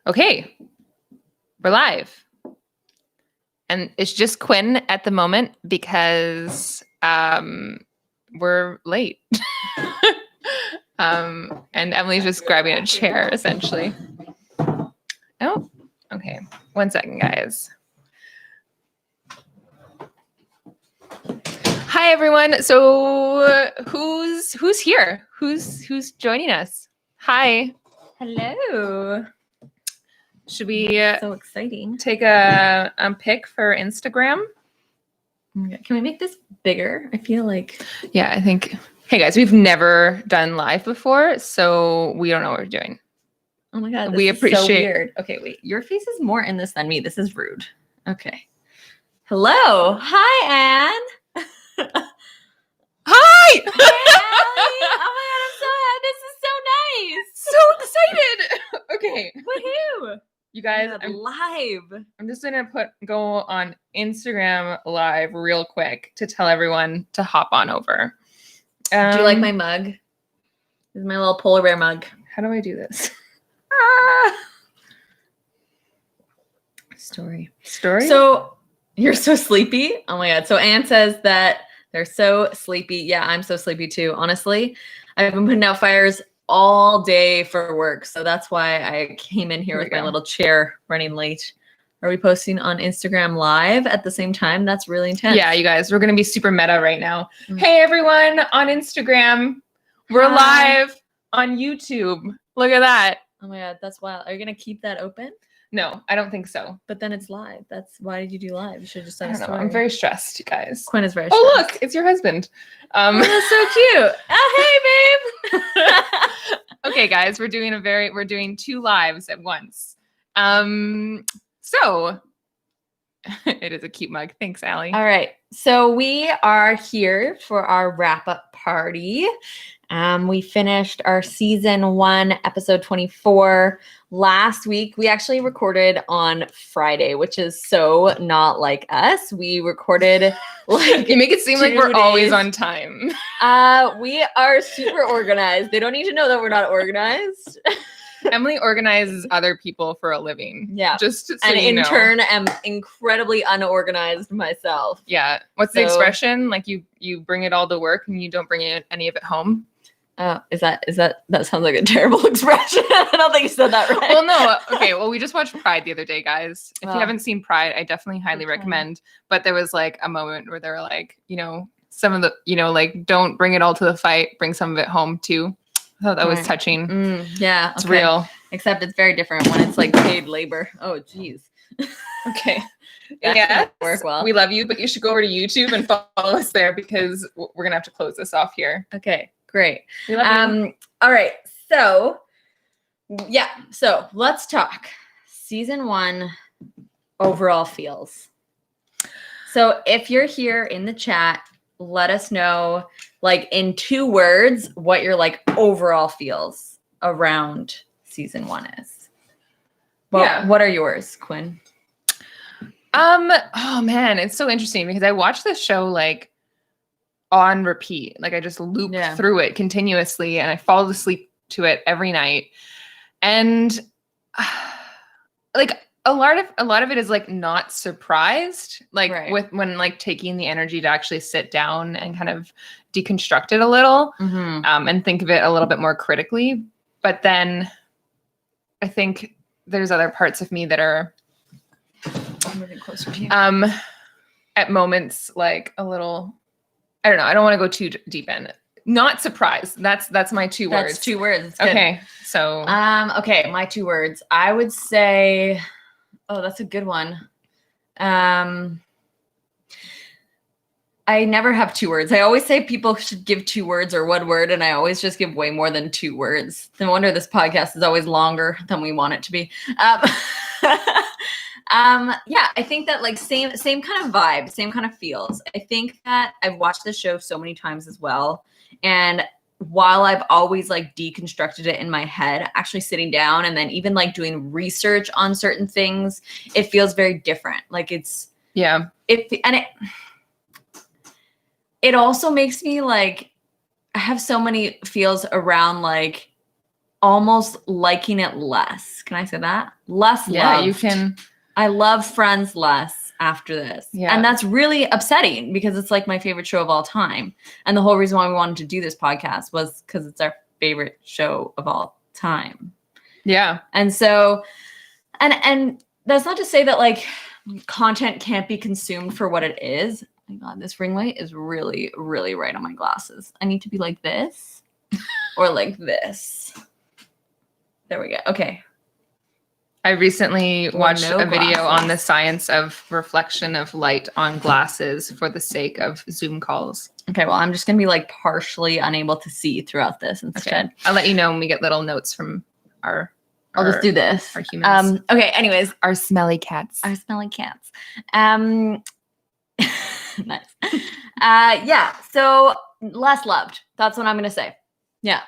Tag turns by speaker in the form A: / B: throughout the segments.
A: Okay, we're live. And it's just Quinn at the moment because we're late. And Emily's just grabbing a chair, essentially. Oh, okay. 1 second, guys. Hi, everyone. So who's here? Who's joining us? Hi.
B: Hello.
A: Should we
B: So exciting.
A: take a pic for Instagram?
B: Can we make this bigger? I feel like.
A: Yeah, I think. Hey guys, we've never done live before, so we don't know what we're doing.
B: Oh my god,
A: we
B: this
A: appreciate.
B: is so weird. Okay, wait. Your face is more in this than me. This is rude. Okay. Hello. Hi, Anne.
A: Hi.
B: Hi, Allie. Oh my god, I'm so
A: So
B: happy. This is so nice.
A: excited. Okay.
B: Woohoo.
A: You guys,
B: I'm live.
A: I'm just gonna go on Instagram live real quick to tell everyone to hop on over.
B: Do you like my mug? This is my little polar bear mug.
A: How do I do this? Story.
B: So you're so sleepy. Oh my god. So Anne says that they're so sleepy. Yeah, I'm so sleepy too. Honestly, I've been putting out fires all day for work. So that's why I came in here with my little chair running late. Are we posting on Instagram live at the same time? That's really intense.
A: Yeah, you guys, we're going to be super meta right now. Hey, everyone on Instagram. We're live on YouTube. Look at that.
B: Oh my god, that's wild. Are you going to keep that open?
A: No, I don't think so.
B: But then it's live. Why did you do live? You should have just done a story.
A: I'm very stressed, you guys.
B: Quinn is very stressed.
A: Oh, look, it's your husband.
B: Oh, that's so cute. Oh, hey, babe.
A: Okay, guys, we're doing 2 lives at once. So it is a cute mug. Thanks, Allie.
B: All right. So we are here for our wrap-up party. We finished our season 1, episode 24 last week. We actually recorded on Friday, which is so not like us. We recorded like
A: you make it seem like we're always on time.
B: We are super organized. They don't need to know that we're not organized.
A: Emily organizes other people for a living.
B: Yeah.
A: Just so
B: and
A: in
B: turn, am incredibly unorganized myself.
A: Yeah. What's the expression? Like you bring it all to work and you don't bring any of it home.
B: That sounds like a terrible expression. I don't think you said that right.
A: Well, no. Okay. Well, we just watched Pride the other day, guys. If you haven't seen Pride, I definitely highly recommend. But there was like a moment where they were like, some of the, like, don't bring it all to the fight. Bring some of it home too. I thought that was touching.
B: Yeah.
A: It's real.
B: Except it's very different when it's like paid labor. Oh, geez.
A: Okay.
B: Yeah. Work well.
A: We love you, but you should go over to YouTube and follow us there because we're going to have to close this off here.
B: Okay. Great.
A: We love you.
B: All right. So, yeah. So let's talk season 1 overall feels. So if you're here in the chat, let us know, like, in 2 words, what your like overall feels around season 1 is. Well, What are yours, Quinn?
A: Oh man, it's so interesting because I watched this show like on repeat. Like I just looped through it continuously and I fall asleep to it every night. And like a lot of it is like not surprised, like when like taking the energy to actually sit down and kind of deconstruct it a little and think of it a little bit more critically. But then I think there's other parts of me that are
B: moving closer to you.
A: At moments like a little, I don't know. I don't want to go too deep in. Not surprised. That's my 2 words.
B: That's 2 words.
A: Okay. So
B: okay, my 2 words. I would say, oh, that's a good one. I never have 2 words. I always say people should give 2 words or 1 word, and I always just give way more than 2 words. No wonder this podcast is always longer than we want it to be. Yeah, I think that like same kind of vibe, same kind of feels. I think that I've watched this show so many times as well. And while I've always like deconstructed it in my head, actually sitting down and then even like doing research on certain things, it feels very different. Like it also makes me like, I have so many feels around like almost liking it less. Can I say that? Less
A: Yeah,
B: loved.
A: you can.
B: I love Friends less after this.
A: Yeah.
B: And that's really upsetting because it's like my favorite show of all time. And the whole reason why we wanted to do this podcast was because it's our favorite show of all time.
A: Yeah.
B: And so, and that's not to say that like content can't be consumed for what it is. Oh my God, this ring light is really, really right on my glasses. I need to be like this or like this. There we go. Okay.
A: I recently watched
B: no
A: a video
B: glasses.
A: on the science of reflection of light on glasses for the sake of Zoom calls.
B: Okay, well, I'm just going to be like partially unable to see throughout this instead.
A: Okay. I'll let you know when we get little notes from our
B: I'll just do this.
A: Our humans.
B: Okay, anyways.
A: Our smelly cats.
B: Our smelly cats. Nice. Yeah, so less loved. That's what I'm going to say. Yeah,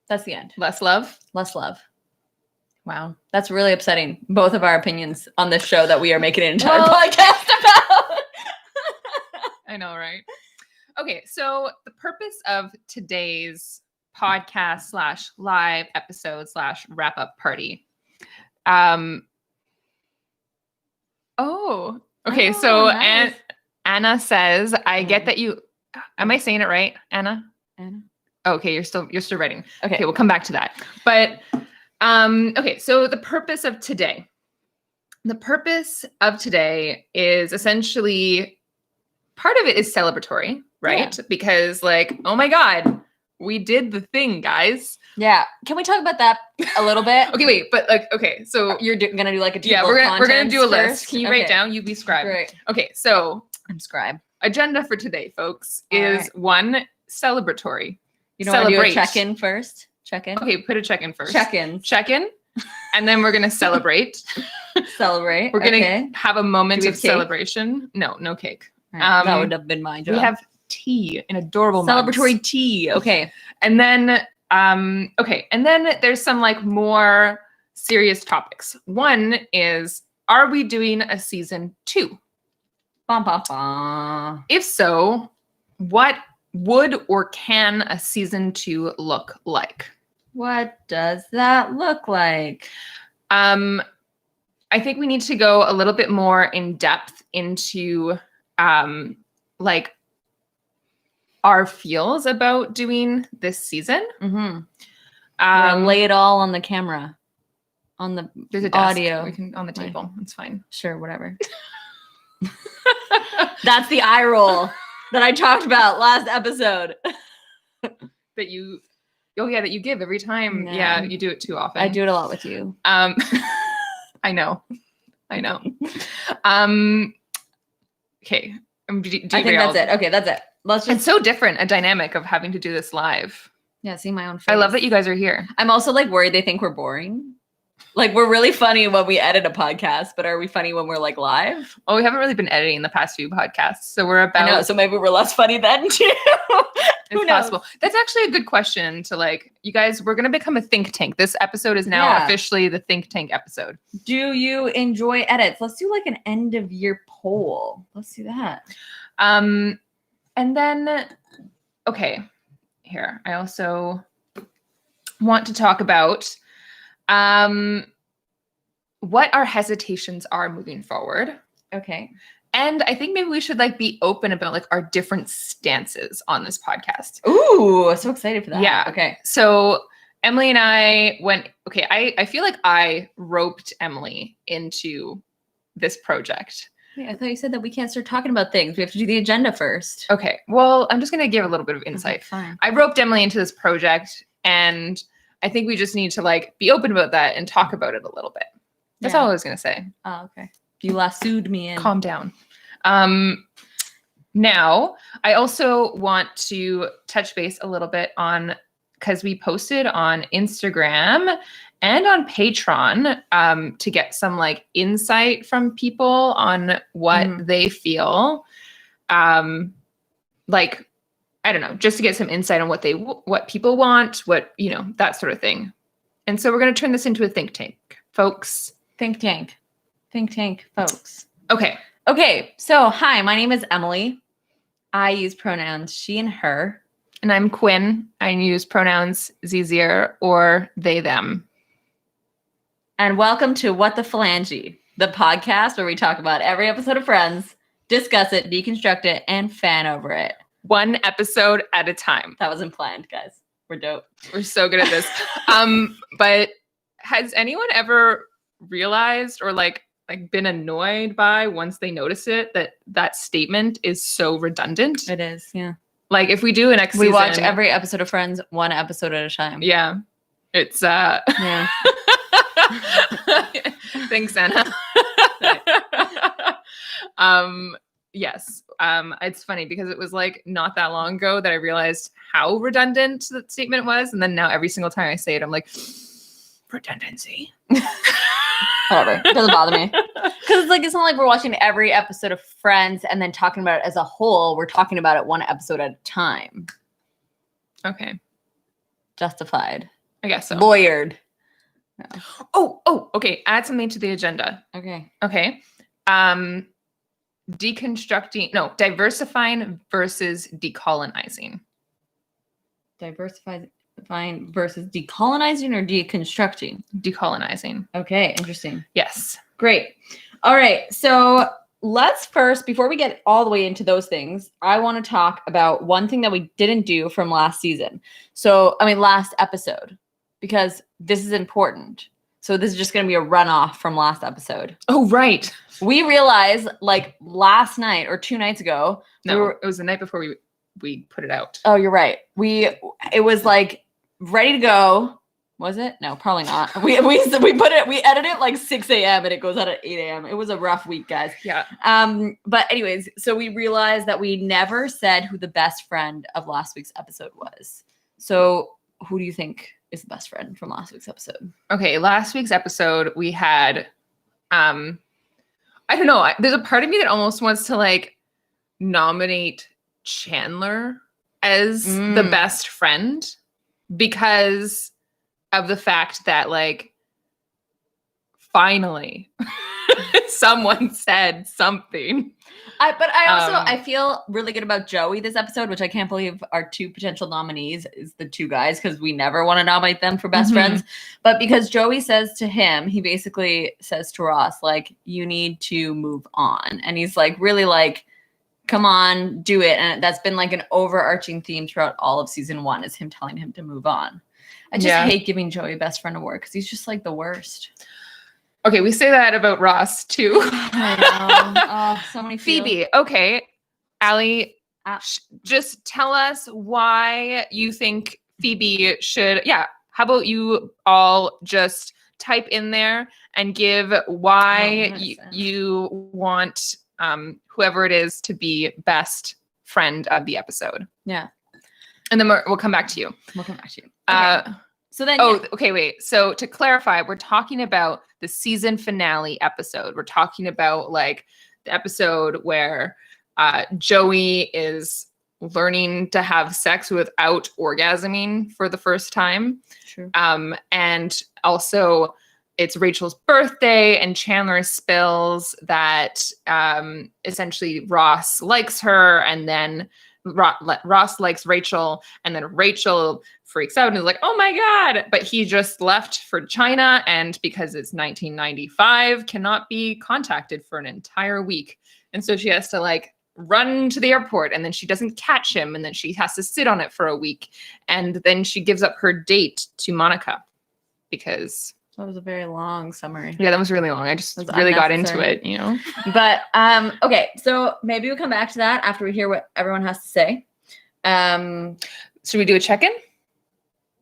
B: that's the end.
A: Less love?
B: Less love.
A: Wow.
B: That's really upsetting. Both of our opinions on this show that we are making an entire podcast about.
A: I know, right? Okay, so the purpose of today's podcast / live episode / wrap up party. Okay. So
B: nice.
A: Anna says, I get that you, am I saying it right? Anna? Okay. You're still writing. Okay. We'll come back to that. But, okay. So the purpose of today is essentially part of it is celebratory, right? Yeah. Because like, oh my God, we did the thing, guys.
B: Yeah. Can we talk about that a little bit?
A: Okay, wait, but like, okay, so
B: you're gonna do like a
A: we're gonna do a list. Can you write down? You be scribe.
B: Great.
A: Okay, so
B: I'm scribe.
A: Agenda for today, folks, is one, celebratory.
B: You don't want to do a check-in first? Check-in?
A: Okay, put a check-in first.
B: Check-in.
A: Check-in. And then we're gonna celebrate.
B: Celebrate.
A: We're gonna have a moment of celebration. No cake.
B: Right. That would have been my job.
A: We have tea in adorable
B: celebratory
A: mugs.
B: Tea. Okay.
A: And then and then there's some like more serious topics. One is, are we doing a season 2?
B: Bum, bum, bum.
A: If so, what would or can a season 2 look like?
B: What does that look like?
A: I think we need to go a little bit more in depth into like our feels about doing this season.
B: Mm-hmm. Lay it all on the camera, on the
A: there's a desk.
B: Audio.
A: We can on the table. It's fine.
B: Sure, whatever. That's the eye roll that I talked about last episode.
A: That you give every time. No. Yeah, you do it too often.
B: I do it a lot with you.
A: I know. Okay.
B: I think that's it. Okay, that's it.
A: It's so different, a dynamic of having to do this live.
B: Yeah, see my own face.
A: I love that you guys are here.
B: I'm also like worried they think we're boring. Like we're really funny when we edit a podcast, but are we funny when we're like live?
A: Oh, we haven't really been editing the past few podcasts, so we're about.
B: I know, so maybe we're less funny then too.
A: It's possible. That's actually a good question to like, you guys, we're going to become a think tank. This episode is now officially the think tank episode.
B: Do you enjoy edits? Let's do like an end of year poll. Let's do that.
A: And then, okay, here, I also want to talk about what our hesitations are moving forward.
B: Okay.
A: And I think maybe we should like be open about like our different stances on this podcast.
B: Ooh, so excited for that.
A: Yeah.
B: Okay.
A: So Emilie and I I feel like I roped Emilie into this project.
B: Wait, I thought you said that we can't start talking about things. We have to do the agenda first.
A: Okay. Well, I'm just going to give a little bit of insight.
B: Okay, fine.
A: I roped Emilie into this project, and I think we just need to like be open about that and talk about it a little bit. That's all I was going to say.
B: Oh, okay. You lassoed me in.
A: Calm down. Now, I also want to touch base a little bit on, because we posted on Instagram and on Patreon to get some like insight from people on what they feel. Like, I don't know, just to get some insight on what people want, that sort of thing. And so we're going to turn this into a think tank, folks.
B: Think tank, folks.
A: Okay.
B: So, hi, my name is Emilie. I use pronouns she and her.
A: And I'm Quinn. I use pronouns zizier or they, them.
B: And welcome to What the Phalange, the podcast where we talk about every episode of Friends, discuss it, deconstruct it, and fan over it.
A: One episode at a time.
B: That wasn't planned, guys. We're dope.
A: We're so good at this. But has anyone ever realized or like been annoyed by, once they notice it, that statement is so redundant?
B: It is, yeah.
A: Like if we do an next
B: we
A: season,
B: watch every episode of Friends one episode at a time.
A: Yeah. It's
B: yeah.
A: Thanks, Anna. Yes. It's funny because it was like not that long ago that I realized how redundant that statement was. And then now every single time I say it, I'm like, redundancy.
B: Whatever. It doesn't bother me. Because it's not like we're watching every episode of Friends and then talking about it as a whole. We're talking about it one episode at a time.
A: Okay.
B: Justified.
A: I guess so.
B: Lawyered.
A: No. Oh, okay. Add something to the agenda.
B: Okay.
A: Diversifying versus decolonizing.
B: Diversifying versus decolonizing or deconstructing?
A: Decolonizing.
B: Okay, interesting.
A: Yes.
B: Great. All right. So let's first, before we get all the way into those things, I want to talk about one thing that we didn't do from last season. Last episode, because this is important. So this is just going to be a runoff from last episode.
A: Oh, right.
B: We realized last night or 2 nights ago.
A: No, it was the night before we put it out.
B: Oh, you're right. It was ready to go. Was it? No, probably not. We edit it 6 a.m. and it goes out at 8 a.m. It was a rough week, guys.
A: Yeah.
B: But anyways, so we realized that we never said who the best friend of last week's episode was. So who do you think is the best friend from last week's episode?
A: Okay, last week's episode we had I don't know. There's a part of me that almost wants to nominate Chandler as the best friend because of the fact that finally someone said something.
B: I feel really good about Joey this episode, which I can't believe our 2 potential nominees is the 2 guys because we never want to nominate them for best friends. But because Joey says to him, he basically says to Ross, you need to move on. And he's really come on, do it. And that's been an overarching theme throughout all of season 1 is him telling him to move on. I just hate giving Joey best friend award because he's just the worst.
A: Okay, we say that about Ross too.
B: I know. Oh, so many
A: Phoebe. Okay, Allie, just tell us why you think Phoebe should. Yeah, how about you all just type in there and give why you want whoever it is to be best friend of the episode.
B: Yeah,
A: and then we'll come back to you.
B: Okay. So then.
A: Okay, wait. So to clarify, we're talking about the season finale episode. We're talking about the episode where Joey is learning to have sex without orgasming for the first time.
B: True.
A: And also it's Rachel's birthday and Chandler spills that essentially Ross likes her and then Ross likes Rachel and then Rachel freaks out and is like, oh my God, but he just left for China and because it's 1995 cannot be contacted for an entire week. And so she has to run to the airport and then she doesn't catch him and then she has to sit on it for a week. And then she gives up her date to Monica because...
B: That was a very long summary.
A: Yeah, that was really long. I just really got into it,
B: But, okay, so maybe we'll come back to that after we hear what everyone has to say.
A: Should we do a check-in?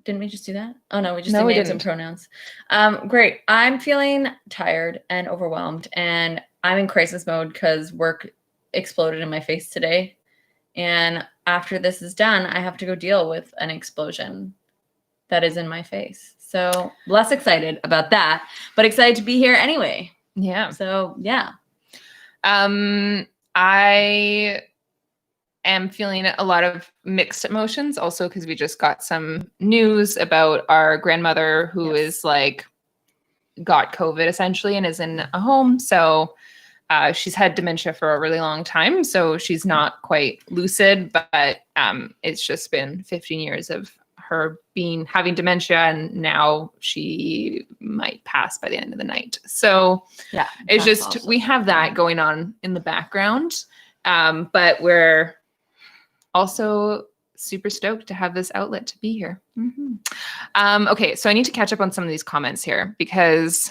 B: Didn't we just do that? Oh, no, we just did names and pronouns. Great. I'm feeling tired and overwhelmed, and I'm in crisis mode because work exploded in my face today. And after this is done, I have to go deal with an explosion that is in my face. So less excited about that, but excited to be here anyway.
A: Yeah.
B: So yeah.
A: I am feeling a lot of mixed emotions also because we just got some news about our grandmother who is got COVID essentially and is in a home. So she's had dementia for a really long time, so she's not quite lucid, but it's just been 15 years of her having dementia, and now she might pass by the end of the night. So
B: yeah,
A: it's just awesome. We have that going on in the background, but we're also super stoked to have this outlet to be here. Okay, so I need to catch up on some of these comments here, because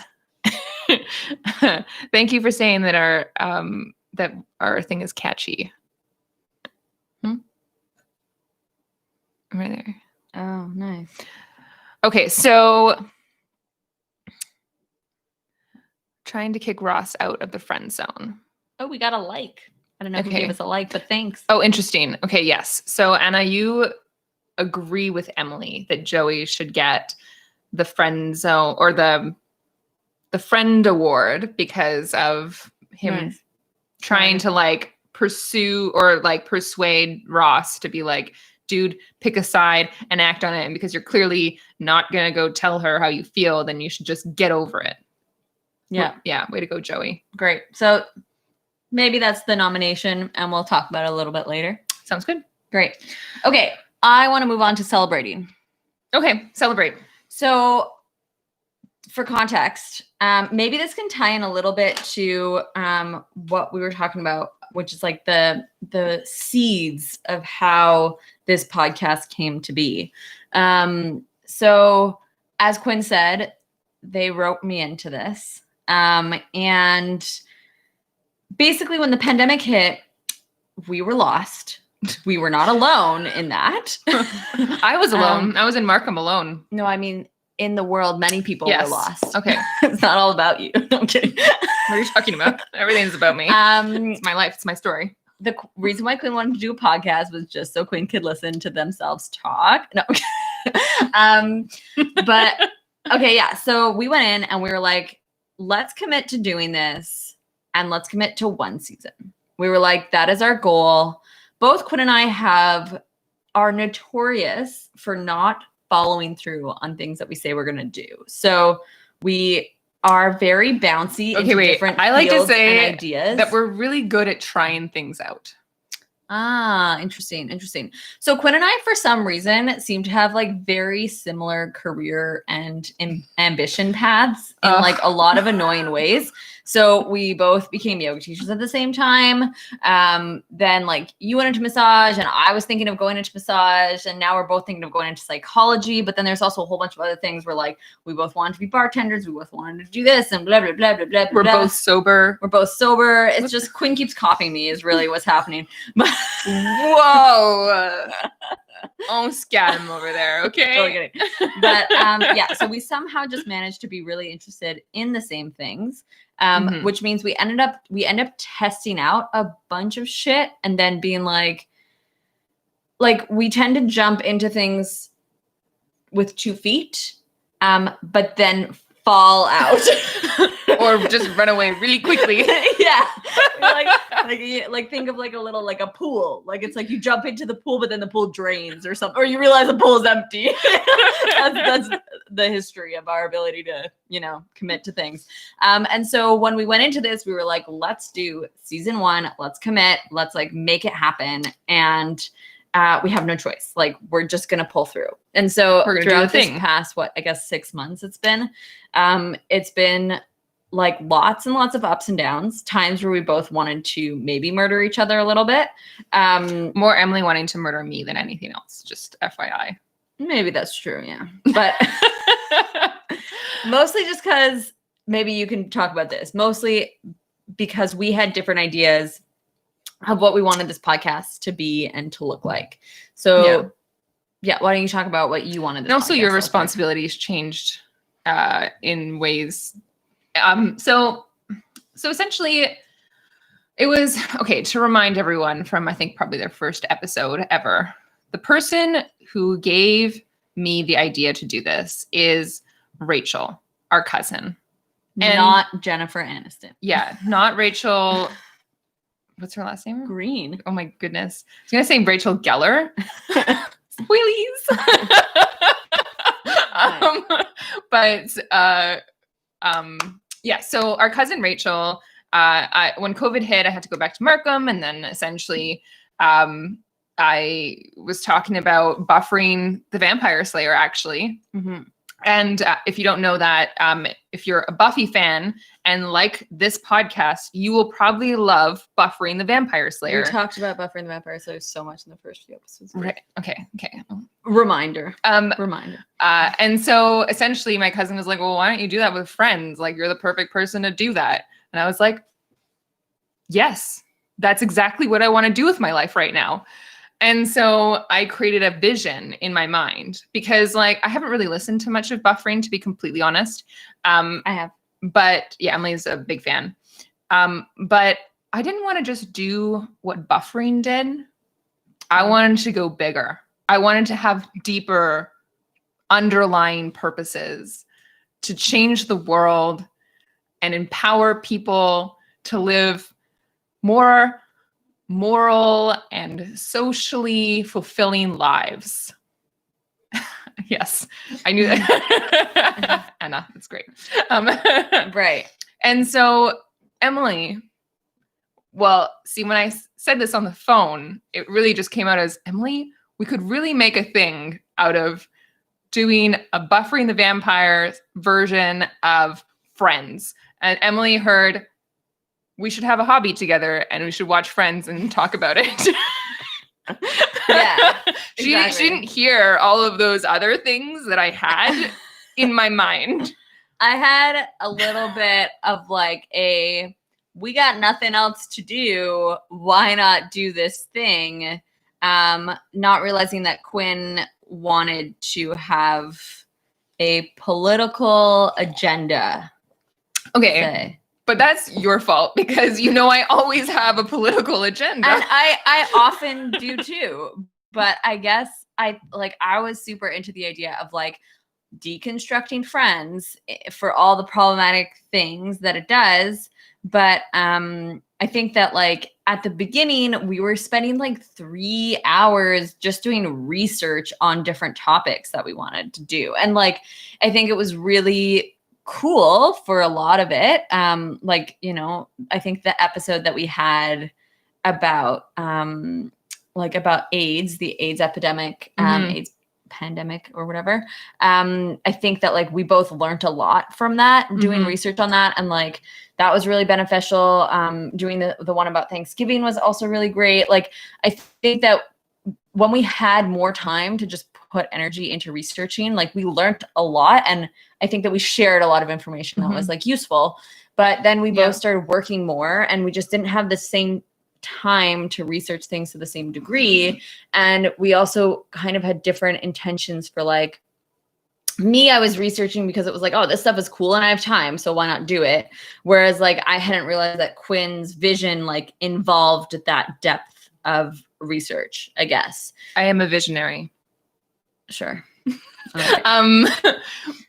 A: thank you for saying that our thing is catchy. Right there.
B: Oh, nice.
A: Okay, so trying to kick Ross out of the friend zone.
B: Oh, we got a like. I don't know who gave us a like, but thanks.
A: Oh, interesting. Okay, yes. So Anna, you agree with Emily that Joey should get the friend zone or the friend award because of him trying to like pursue or like persuade Ross to be like, dude, pick a side and act on it. And because you're clearly not going to go tell her how you feel, then you should just get over it.
B: Yeah.
A: Yeah. Way to go, Joey.
B: Great. So maybe that's the nomination, and we'll talk about it a little bit later.
A: Sounds good.
B: Great. Okay. I want to move on to celebrating.
A: Okay. Celebrate.
B: So for context, maybe this can tie in a little bit to what we were talking about, which is like the seeds of how this podcast came to be. So as Quinn said, they wrote me into this. And basically when the pandemic hit, we were lost. We were not alone in that.
A: I was alone. I was in Markham alone.
B: No, I mean, in the world, many people were lost.
A: Okay.
B: It's not all about you. No, I'm kidding.
A: What are you talking about? Everything's about me. It's my life. It's my story.
B: The reason why Quinn wanted to do a podcast was just so Quinn could listen to themselves talk. No. But okay, yeah. So we went in and we were like, let's commit to doing this and let's commit to one season. We were like, that is our goal. Both Quinn and I are notorious for not following through on things that we say we're going to do. So we are very bouncy.
A: Okay, wait.
B: Different
A: I like to say
B: ideas.
A: That we're really good at trying things out.
B: Ah, interesting. So Quinn and I, for some reason, seem to have like very similar career and ambition paths in like a lot of annoying ways. So we both became yoga teachers at the same time. Then like you went into massage and I was thinking of going into massage, and now we're both thinking of going into psychology. But then there's also a whole bunch of other things where like we both wanted to be bartenders. We both wanted to do this and blah, blah, blah, blah, blah.
A: We're both sober.
B: It's just Quinn keeps copying me is really what's happening.
A: Whoa. Oh, scat him over there. Okay.
B: Totally kidding. But yeah, so we somehow just managed to be really interested in the same things. Which means we end up testing out a bunch of shit and then being like we tend to jump into things with 2 feet, but then fall out
A: or just run away really quickly.
B: Yeah. Like think of like a little, like a pool. Like it's like you jump into the pool, but then the pool drains or something, or you realize the pool is empty. That's the history of our ability to, commit to things. And so when we went into this, we were like, let's do season 1. Let's commit. Let's like make it happen. And we have no choice. Like we're just going to pull through. And so throughout this past, 6 months it's been like lots and lots of ups and downs, times where we both wanted to maybe murder each other a little bit.
A: More Emily wanting to murder me than anything else, just FYI.
B: Maybe that's true, yeah. But mostly just because, maybe you can talk about this, mostly because we had different ideas of what we wanted this podcast to be and to look like. So yeah, why don't you talk about what you wanted this podcast to look like?
A: And also your responsibilities changed in ways. So essentially it was, okay, to remind everyone from, I think, probably their first episode ever, the person who gave me the idea to do this is Rachel, our cousin.
B: And not Jennifer Aniston.
A: Yeah, not Rachel. What's her last name?
B: Green.
A: Oh my goodness. I was going to say Rachel Geller. Wheelies. Yeah, so our cousin Rachel when COVID hit, I had to go back to Markham, and then essentially I was talking about buffering the Vampire Slayer, actually.
B: Mm-hmm.
A: And if you don't know that, if you're a Buffy fan and like this podcast, you will probably love Buffering the Vampire Slayer.
B: We talked about Buffering the Vampire Slayer so much in the first few episodes.
A: Right. Okay.
B: Reminder.
A: And so essentially my cousin was like, well, why don't you do that with friends? Like, you're the perfect person to do that. And I was like, yes, that's exactly what I want to do with my life right now. And so I created a vision in my mind because, like, I haven't really listened to much of Buffering, to be completely honest.
B: I have.
A: But yeah, Emily's a big fan. But I didn't want to just do what Buffering did. I wanted to go bigger. I wanted to have deeper underlying purposes to change the world and empower people to live more moral and socially fulfilling lives. Yes, I knew that. Anna, that's great.
B: Right.
A: And so, Emily, well, see, when I said this on the phone, it really just came out as, Emily, we could really make a thing out of doing a Buffering the Vampire version of Friends. And Emily heard, we should have a hobby together and we should watch Friends and talk about it.
B: Yeah.
A: She didn't hear all of those other things that I had in my mind.
B: I had a little bit of like we got nothing else to do. Why not do this thing? Not realizing that Quinn wanted to have a political agenda.
A: Okay. But that's your fault because I always have a political agenda.
B: And I often do too. But I guess I was super into the idea of like deconstructing Friends for all the problematic things that it does. But I think that like at the beginning, we were spending like 3 hours just doing research on different topics that we wanted to do. And like, I think it was really cool for a lot of it. I think the episode that we had about about AIDS, the AIDS epidemic, AIDS pandemic or whatever. I think that like we both learned a lot from that, doing research on that. And like, that was really beneficial. Doing the one about Thanksgiving was also really great. Like, I think that when we had more time to just put energy into researching, like we learned a lot. And I think that we shared a lot of information that was like useful, but then we both started working more and we just didn't have the same time to research things to the same degree. And we also kind of had different intentions for like me. I was researching because it was like, oh, this stuff is cool and I have time, so why not do it? Whereas like I hadn't realized that Quinn's vision like involved that depth of research, I guess.
A: I am a visionary.
B: Sure.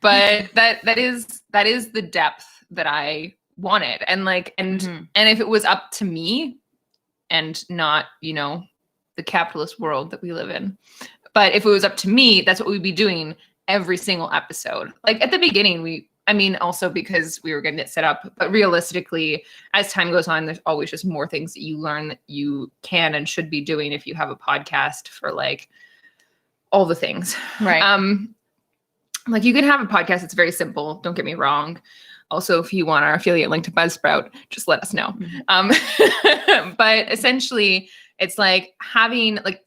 A: But that is the depth that I wanted. And like, and if it was up to me and not, the capitalist world that we live in, but if it was up to me, that's what we'd be doing every single episode. Like at the beginning, also because we were getting it set up, but realistically, as time goes on, there's always just more things that you learn that you can and should be doing if you have a podcast for like all the things.
B: Right.
A: Like you can have a podcast. It's very simple. Don't get me wrong. Also, if you want our affiliate link to Buzzsprout, just let us know. But essentially it's like having like,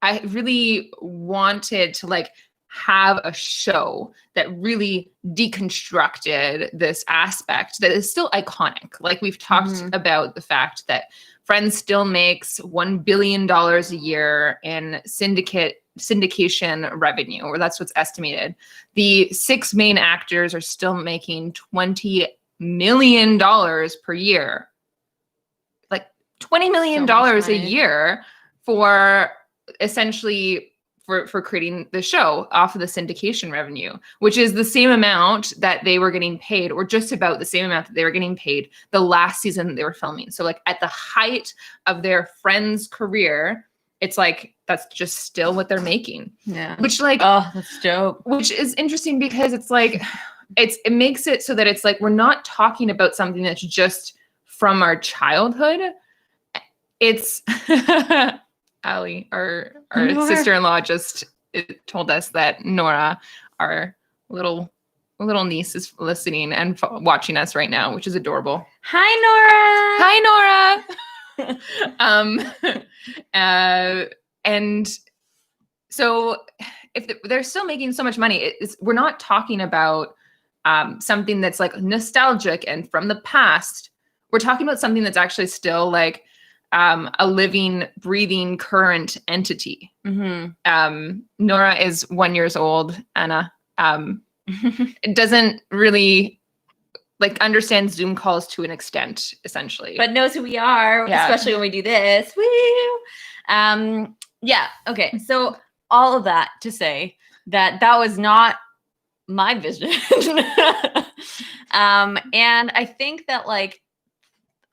A: I really wanted to like have a show that really deconstructed this aspect that is still iconic. Like we've talked about the fact that Friends still makes $1 billion a year in syndication revenue, or that's what's estimated. The 6 main actors are still making $20 million per year. Like $20 million a year for essentially for creating the show off of the syndication revenue, which is the same amount that they were getting paid, or just about the same amount that they were getting paid the last season that they were filming. So like at the height of their Friends career, it's like, that's just still what they're making.
B: Yeah.
A: Which like,
B: oh, that's dope.
A: Which is interesting because it's like, it makes it so that it's like, we're not talking about something that's just from our childhood. It's Ali, our sister-in-law, just told us that Nora, our little niece, is listening and watching us right now, which is adorable.
B: Hi,
A: Nora. And so if they're still making so much money, we're not talking about something that's like nostalgic and from the past. We're talking about something that's actually still like a living, breathing, current entity. Nora is 1 year old. Anna doesn't really like understand Zoom calls to an extent, essentially,
B: but knows who we are, especially when we do this. Woo! Yeah. Okay. So all of that to say that was not my vision. And I think that like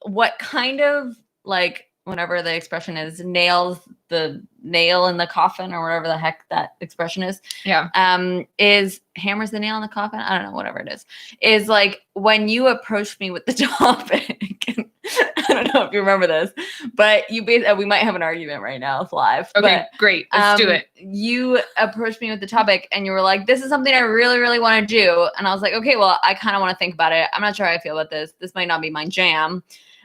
B: what kind of like, whatever the expression is, nails the nail in the coffin, or whatever the heck that expression is. Is hammers the nail in the coffin. I don't know, whatever it is like when you approached me with the topic, I don't know if you remember this, but we might have an argument right now. It's live.
A: Okay, great. Let's do it.
B: You approached me with the topic and you were like, this is something I really, really want to do. And I was like, okay, well, I kind of want to think about it. I'm not sure how I feel about this. This might not be my jam.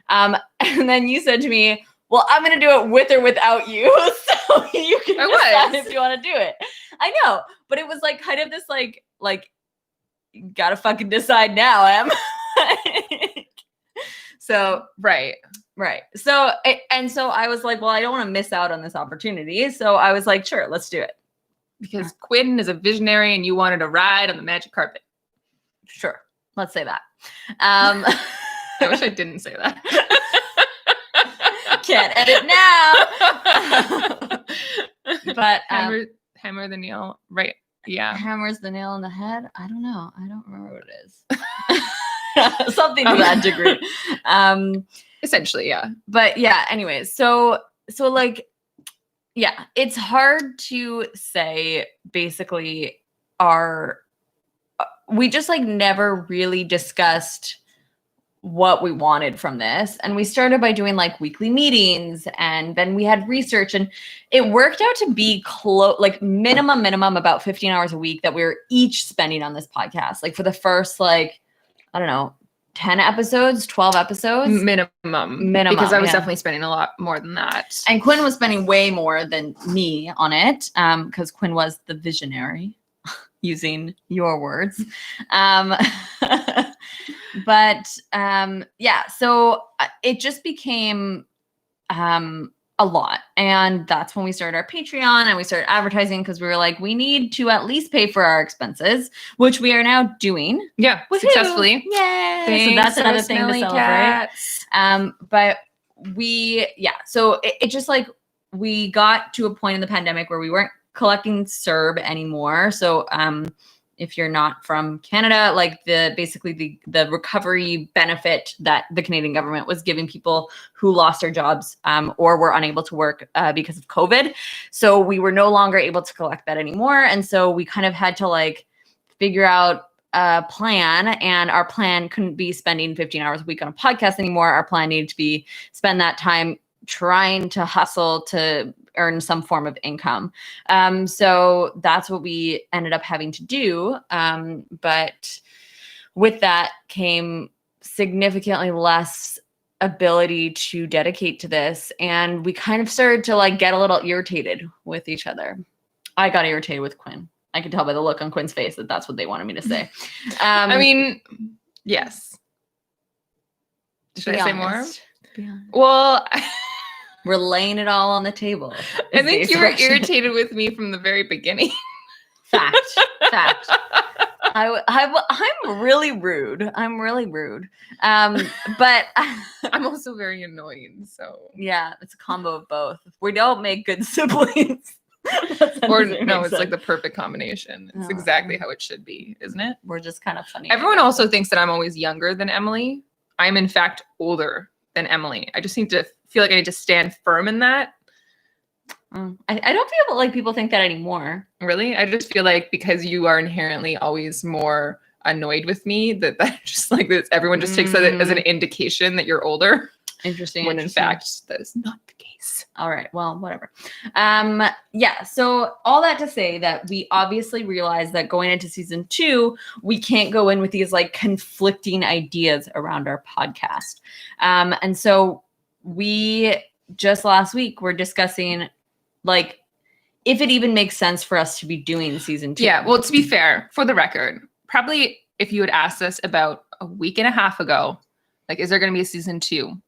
B: And then you said to me, well, I'm going to do it with or without you. So you can decide if you want to do it. I know. But it was like kind of this like, you got to fucking decide now, Em. So, right. So, so I was like, well, I don't want to miss out on this opportunity. So I was like, sure, let's do it.
A: Because Quinn is a visionary and you wanted to ride on the magic carpet.
B: Sure. Let's say that.
A: I wish I didn't say that.
B: Can't edit now. But
A: hammer the nail, right? Yeah.
B: Hammers the nail on the head. I don't know. I don't remember what it is. Something to that degree.
A: Essentially, yeah.
B: But yeah, anyways, so like, yeah, it's hard to say basically we just like never really discussed what we wanted from this. And we started by doing like weekly meetings, and then we had research, and it worked out to be like minimum about 15 hours a week that we were each spending on this podcast. Like for the first, like, I don't know, 10 episodes, 12 episodes.
A: Minimum. Because I was definitely spending a lot more than that.
B: And Quinn was spending way more than me on it. Because Quinn was the visionary, using your words. But yeah, so it just became a lot. And that's when we started our Patreon and we started advertising, because we were like, we need to at least pay for our expenses, which we are now doing.
A: Yeah, successfully.
B: Yay! Thanks, so that's another thing to celebrate. Cats. But so it just like, we got to a point in the pandemic where we weren't collecting CERB anymore. So if you're not from Canada, like basically the recovery benefit that the Canadian government was giving people who lost their jobs or were unable to work because of COVID. So we were no longer able to collect that anymore. And so we kind of had to like figure out a plan, and our plan couldn't be spending 15 hours a week on a podcast anymore. Our plan needed to be spend that time trying to hustle to earn some form of income. So that's what we ended up having to do. But with that came significantly less ability to dedicate to this. And we kind of started to like get a little irritated with each other. I got irritated with Quinn. I could tell by the look on Quinn's face that that's what they wanted me to say.
A: I mean, yes. Should I say more? Well,
B: we're laying it all on the table.
A: I think you were irritated with me from the very beginning.
B: Fact. I'm really rude. But
A: I'm also very annoying. So
B: yeah, it's a combo of both. We don't make good siblings.
A: Or no, it's like the perfect combination. It's exactly how it should be, isn't it?
B: We're just kind of funny.
A: Everyone also thinks that I'm always younger than Emilie. I'm in fact older than Emilie. I just need to feel like I need to stand firm in that.
B: I don't feel like people think that anymore.
A: Really? I just feel like because you are inherently always more annoyed with me that just like this, everyone just takes that as an indication that you're older.
B: Interesting.
A: When in fact, that is not the case.
B: All right. Well, whatever. Yeah. So all that to say that we obviously realize that going into season 2, we can't go in with these like conflicting ideas around our podcast. And so we just last week were discussing like if it even makes sense for us to be doing season 2.
A: Yeah. Well, to be fair, for the record, probably if you had asked us about a week and a half ago, like, is there going to be a season 2?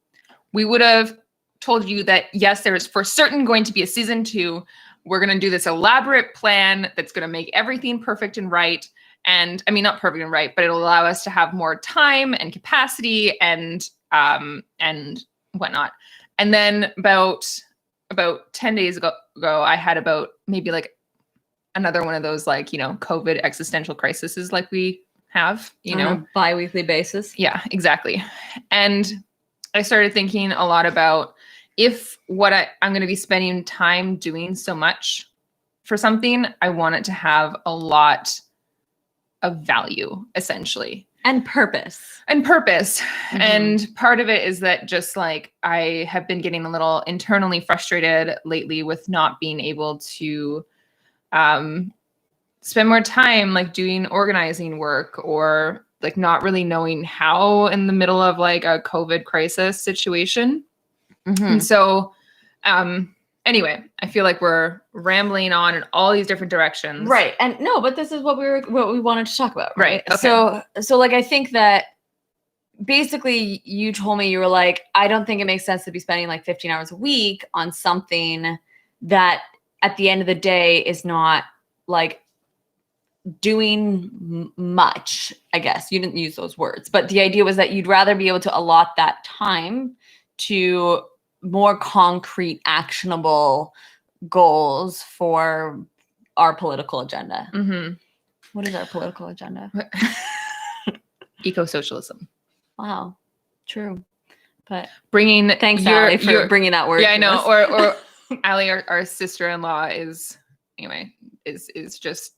A: We would have told you that, yes, there is for certain going to be a season 2. We're going to do this elaborate plan that's going to make everything perfect and right. And I mean, not perfect and right, but it'll allow us to have more time and capacity and whatnot. And then about 10 days ago, I had about maybe like another one of those, like, you know, COVID existential crises like we have, you know,
B: on a bi-weekly basis.
A: Yeah, exactly. And I started thinking a lot about if what I'm going to be spending time doing so much for something, I want it to have a lot of value, essentially.
B: And purpose.
A: Mm-hmm. And part of it is that just like I have been getting a little internally frustrated lately with not being able to spend more time like doing organizing work, or like not really knowing how in the middle of like a COVID crisis situation. And so anyway, I feel like we're rambling on in all these different directions.
B: Right. And no, but this is what we wanted to talk about.
A: Right. Okay.
B: So like, I think that basically you told me, you were like, I don't think it makes sense to be spending like 15 hours a week on something that at the end of the day is not like doing much, I guess. You didn't use those words, but the idea was that you'd rather be able to allot that time to more concrete, actionable goals for our political agenda. What is our political agenda?
A: Eco-socialism.
B: Wow. True. But thanks, Allie, for bringing that word.
A: Yeah, I know. Or Allie, our sister-in-law is just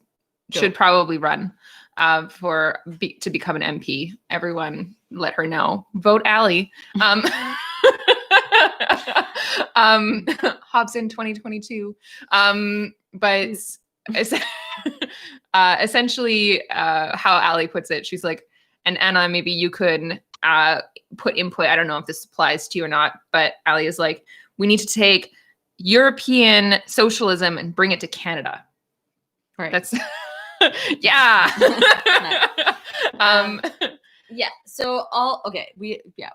A: should probably run to become an MP. Everyone let her know. Vote Allie. Hobson 2022. But essentially, how Allie puts it, she's like, and Anna, maybe you could put input. I don't know if this applies to you or not, but Allie is like, we need to take European socialism and bring it to Canada.
B: Right.
A: That's yeah.
B: Yeah. So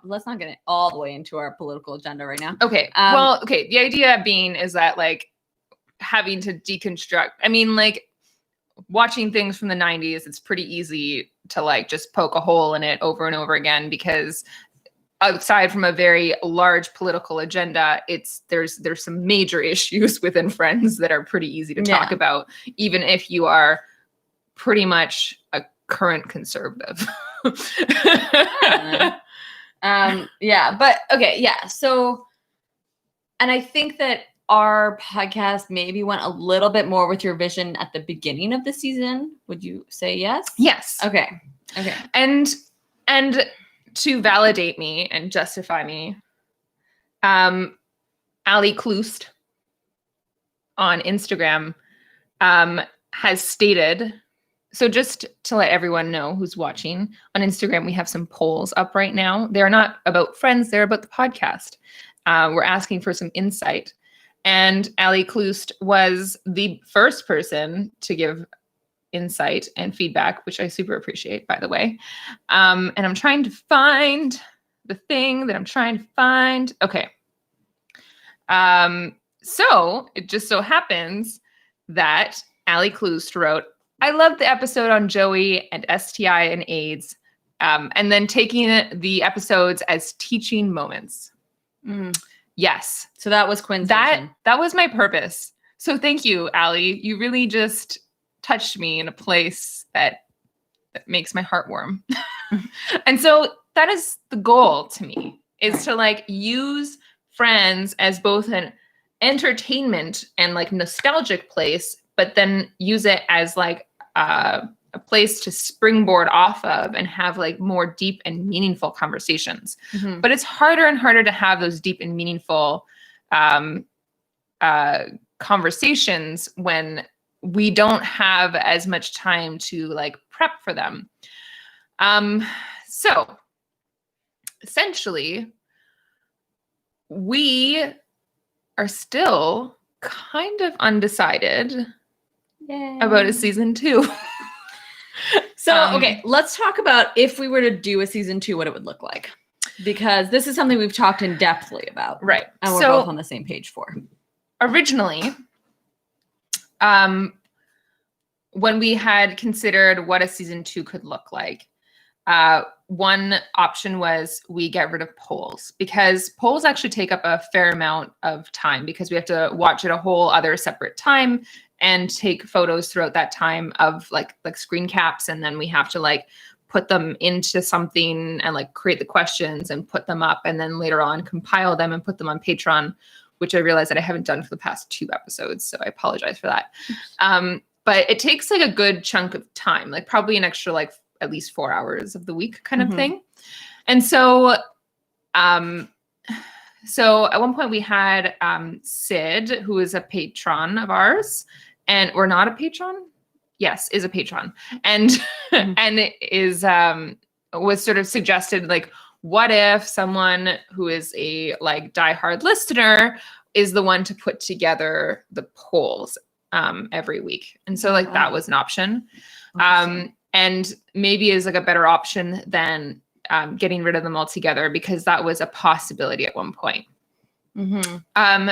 B: let's not get it all the way into our political agenda right now.
A: Okay. The idea being is that like having to deconstruct. I mean, like watching things from the 90s, it's pretty easy to like just poke a hole in it over and over again, because aside from a very large political agenda, there's some major issues within Friends that are pretty easy to talk about, even if you are pretty much a current conservative.
B: But okay. Yeah. So, and I think that our podcast maybe went a little bit more with your vision at the beginning of the season. Would you say yes?
A: Yes.
B: Okay.
A: And to validate me and justify me, Ali Kloost on Instagram has stated, so just to let everyone know who's watching, on Instagram we have some polls up right now. They're not about Friends, they're about the podcast. We're asking for some insight. And Ali Kloost was the first person to give insight and feedback, which I super appreciate, by the way. And I'm trying to find the thing that I'm trying to find. Okay. So it just so happens that Ali Kloost wrote, I love the episode on Joey and STI and AIDS, and then taking the episodes as teaching moments. Yes.
B: So that was Quinn's
A: vision. That was my purpose. So thank you, Ali. You really just touched me in a place that makes my heart warm. And so that is the goal to me, is to like use Friends as both an entertainment and like nostalgic place, but then use it as like a a place to springboard off of and have like more deep and meaningful conversations.
B: Mm-hmm.
A: But it's harder and harder to have those deep and meaningful conversations when we don't have as much time to like prep for them. So essentially, we are still kind of undecided about a season 2.
B: So, okay, let's talk about if we were to do a season 2, what it would look like. Because this is something we've talked in depthly about.
A: Right.
B: And we're both on the same page for.
A: Originally, when we had considered what a season 2 could look like, one option was we get rid of polls, because polls actually take up a fair amount of time because we have to watch it a whole other separate time and take photos throughout that time of like screen caps. And then we have to like put them into something and like create the questions and put them up. And then later on compile them and put them on Patreon, which I realized that I haven't done for the past 2 episodes. So I apologize for that. But it takes like a good chunk of time, like probably an extra like at least 4 hours of the week kind of thing. And so, so at one point we had Sid, who is a patron of ours, or not a patron. Yes, is a patron. And, and it is, was sort of suggested, like, what if someone who is a like diehard listener is the one to put together the polls every week? And so like that was an option. And maybe is like a better option than getting rid of them altogether, because that was a possibility at one point.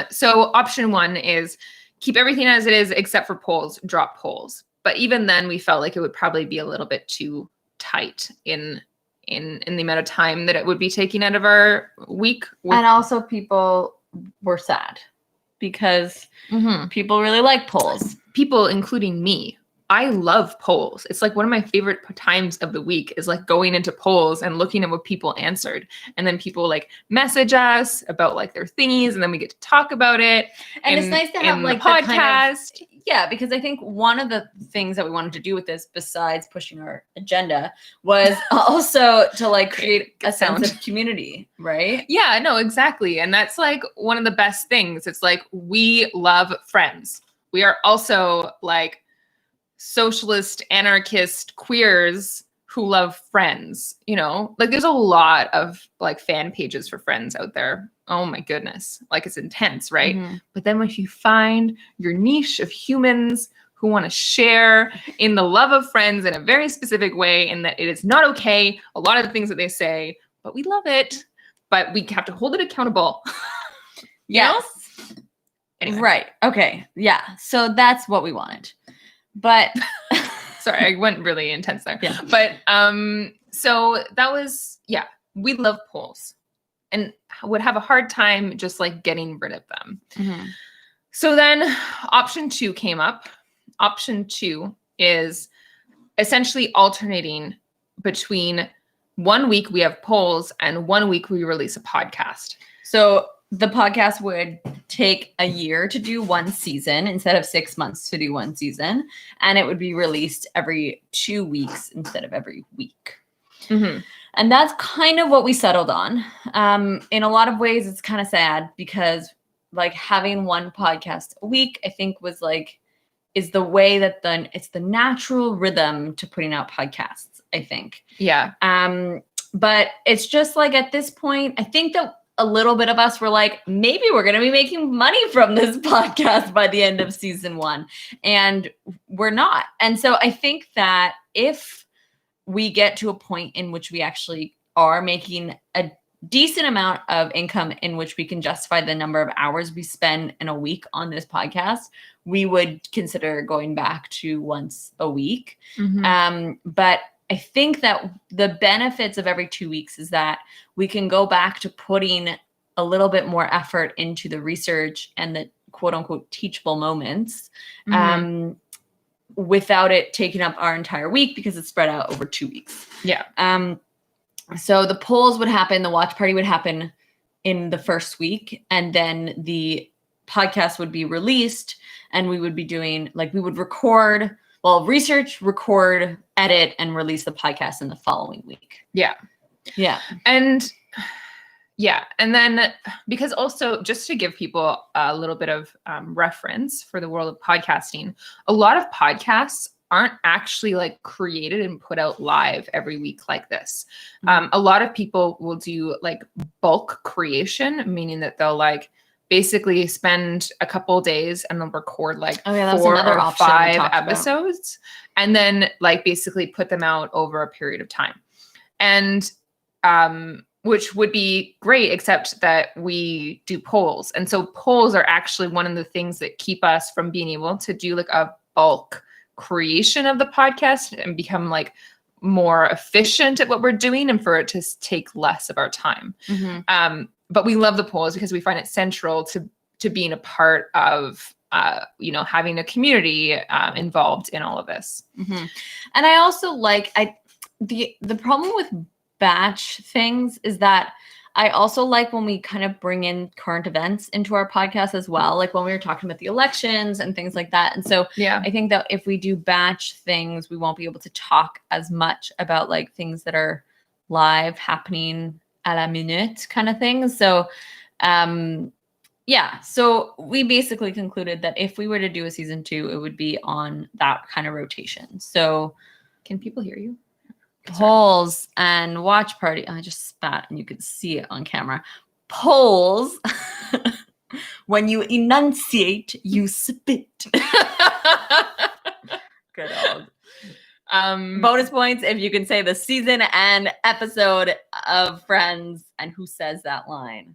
A: So option 1 is keep everything as it is except for polls, drop polls. But even then we felt like it would probably be a little bit too tight in the amount of time that it would be taking out of our week.
B: And also people were sad because people really like polls.
A: People, including me. I love polls. It's like one of my favorite times of the week is like going into polls and looking at what people answered. And then people like message us about like their thingies, and then we get to talk about it.
B: And it's nice to have like
A: the podcast.
B: Yeah, because I think one of the things that we wanted to do with this, besides pushing our agenda, was also to like create a sense of community, right?
A: Yeah, no, exactly. And that's like one of the best things. It's like we love Friends. We are also like socialist, anarchist queers who love Friends, you know, like there's a lot of like fan pages for Friends out there. Oh my goodness. Like it's intense, right? But then if you find your niche of humans who want to share in the love of Friends in a very specific way, and that it is not okay, a lot of the things that they say, but we love it, but we have to hold it accountable.
B: Yes. Anyway. Right. Okay. Yeah. So that's what we wanted. But
A: sorry, I went really intense there.
B: Yeah.
A: But so that was, yeah, we love polls and would have a hard time just like getting rid of them. So then option 2 came up. Option 2 is essentially alternating between 1 week we have polls and 1 week we release a podcast.
B: So the podcast would take a year to do 1 season instead of 6 months to do 1 season. And it would be released every 2 weeks instead of every week. And that's kind of what we settled on. In a lot of ways, it's kind of sad because like having 1 podcast a week, I think was like, is the way that it's the natural rhythm to putting out podcasts, I think.
A: Yeah.
B: But it's just like at this point, I think that a little bit of us were like, maybe we're going to be making money from this podcast by the end of season 1. And we're not. And so I think that if we get to a point in which we actually are making a decent amount of income in which we can justify the number of hours we spend in a week on this podcast, we would consider going back to once a week. But I think that the benefits of every 2 weeks is that we can go back to putting a little bit more effort into the research and the quote unquote teachable moments without it taking up our entire week because it's spread out over 2 weeks.
A: Yeah.
B: So the polls would happen, the watch party would happen in the first week, and then the podcast would be released, and we would be doing like, we would record, research, record, edit and release the podcast in the following week.
A: Yeah.
B: Yeah.
A: And then because also just to give people a little bit of reference for the world of podcasting, a lot of podcasts aren't actually like created and put out live every week like this. A lot of people will do like bulk creation, meaning that they'll like basically spend a couple days and they'll record like 4 or 5 episodes and then like basically put them out over a period of time. And which would be great, except that we do polls. And so polls are actually one of the things that keep us from being able to do like a bulk creation of the podcast and become like more efficient at what we're doing and for it to take less of our time. But we love the polls because we find it central to being a part of, having a community involved in all of this.
B: And I also like, the problem with batch things is that I also like when we kind of bring in current events into our podcast as well, like when we were talking about the elections and things like that. And so I think that if we do batch things, we won't be able to talk as much about like things that are live happening à la minute kind of thing. So so we basically concluded that if we were to do a season 2, it would be on that kind of rotation. So
A: can people hear you?
B: Polls and watch party. I just spat and you could see it on camera. Polls. When you enunciate, you spit. Good old. Bonus points if you can say the season and episode of Friends and who says that line.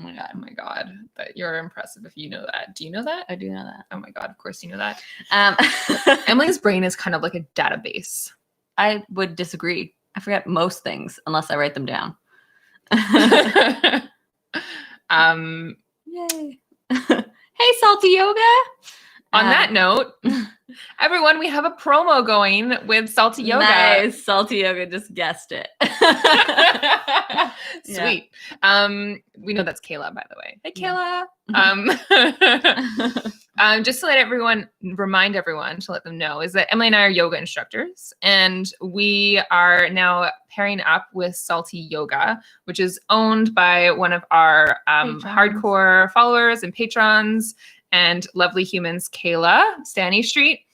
A: Oh my God. That you're impressive if you know that. Do you know that?
B: I do know that.
A: Oh my God. Of course you know that. Emily's brain is kind of like a database.
B: I would disagree. I forget most things unless I write them down. Yay. Hey, Salty Yoga.
A: On that note, everyone, we have a promo going with Salty Yoga.
B: Nice. Salty Yoga just guessed it.
A: Sweet. We know that's Kayla, by the way. Hey, Kayla. Just to remind everyone, to let them know, is that Emily and I are yoga instructors, and we are now pairing up with Salty Yoga, which is owned by one of our hardcore followers and patrons and lovely humans, Kayla, Stanley Street.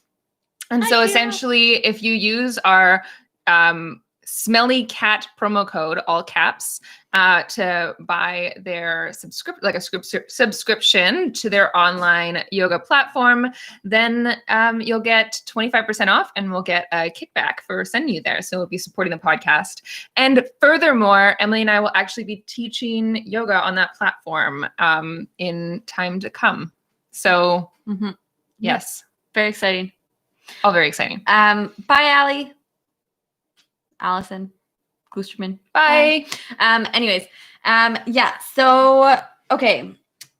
A: And essentially, if you use our Smelly Cat promo code, all caps, to buy their subscription to their online yoga platform, then you'll get 25% off and we'll get a kickback for sending you there. So we'll be supporting the podcast. And furthermore, Emily and I will actually be teaching yoga on that platform in time to come. So yes.
B: Very exciting.
A: All very exciting.
B: Bye, Allie. Allison Klusterman.
A: Bye.
B: Anyways, So, okay.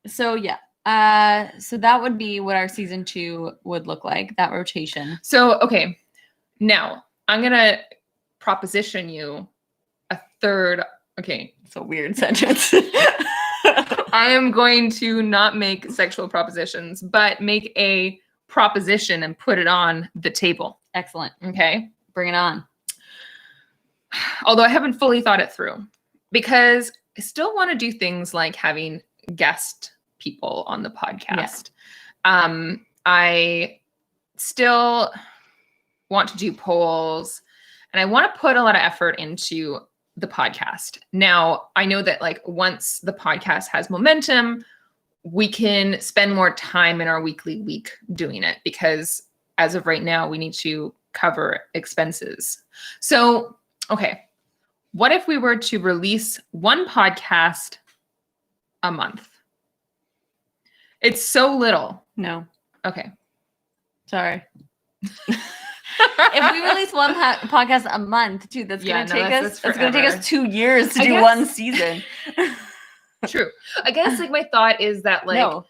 B: So, so that would be what our season 2 would look like, that rotation.
A: So, okay. Now, I'm going to proposition you a third. Okay.
B: It's a weird sentence.
A: I am going to not make sexual propositions, but make a proposition and put it on the table.
B: Excellent.
A: Okay.
B: Bring it on.
A: Although I haven't fully thought it through, because I still want to do things like having guest people on the podcast. Yeah. I still want to do polls, and I want to put a lot of effort into the podcast. Now, I know that like once the podcast has momentum, we can spend more time in our weekly week doing it, because as of right now, we need to cover expenses. So, okay, what if we were to release one podcast a month? It's so little.
B: No.
A: Okay.
B: Sorry. If we release one podcast a month, dude, that's going to take us. It's going to take us 2 years to do one season.
A: True. I guess like my thought is that like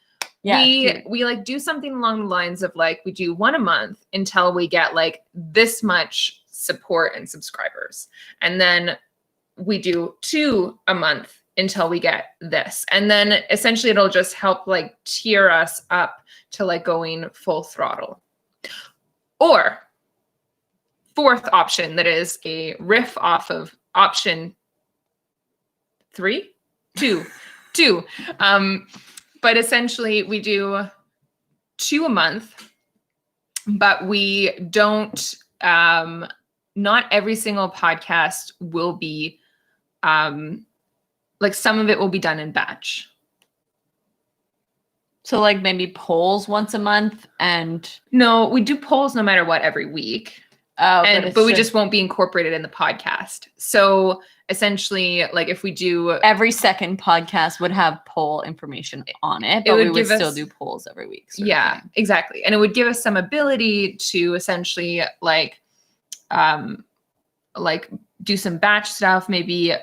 A: we like do something along the lines of like we do one a month until we get like this much support and subscribers, and then we do 2 a month until we get this, and then essentially it'll just help like tier us up to like going full throttle. Or fourth option that is a riff off of option 2. But essentially we do 2 a month, but we don't, not every single podcast will be, like some of it will be done in batch.
B: So like maybe polls once a month and...
A: No, we do polls no matter what every week.
B: Oh,
A: but we just won't be incorporated in the podcast. So essentially, like if we do...
B: Every second podcast would have poll information on it, but we would still do polls every week.
A: Yeah, exactly. And it would give us some ability to essentially like do some batch stuff, maybe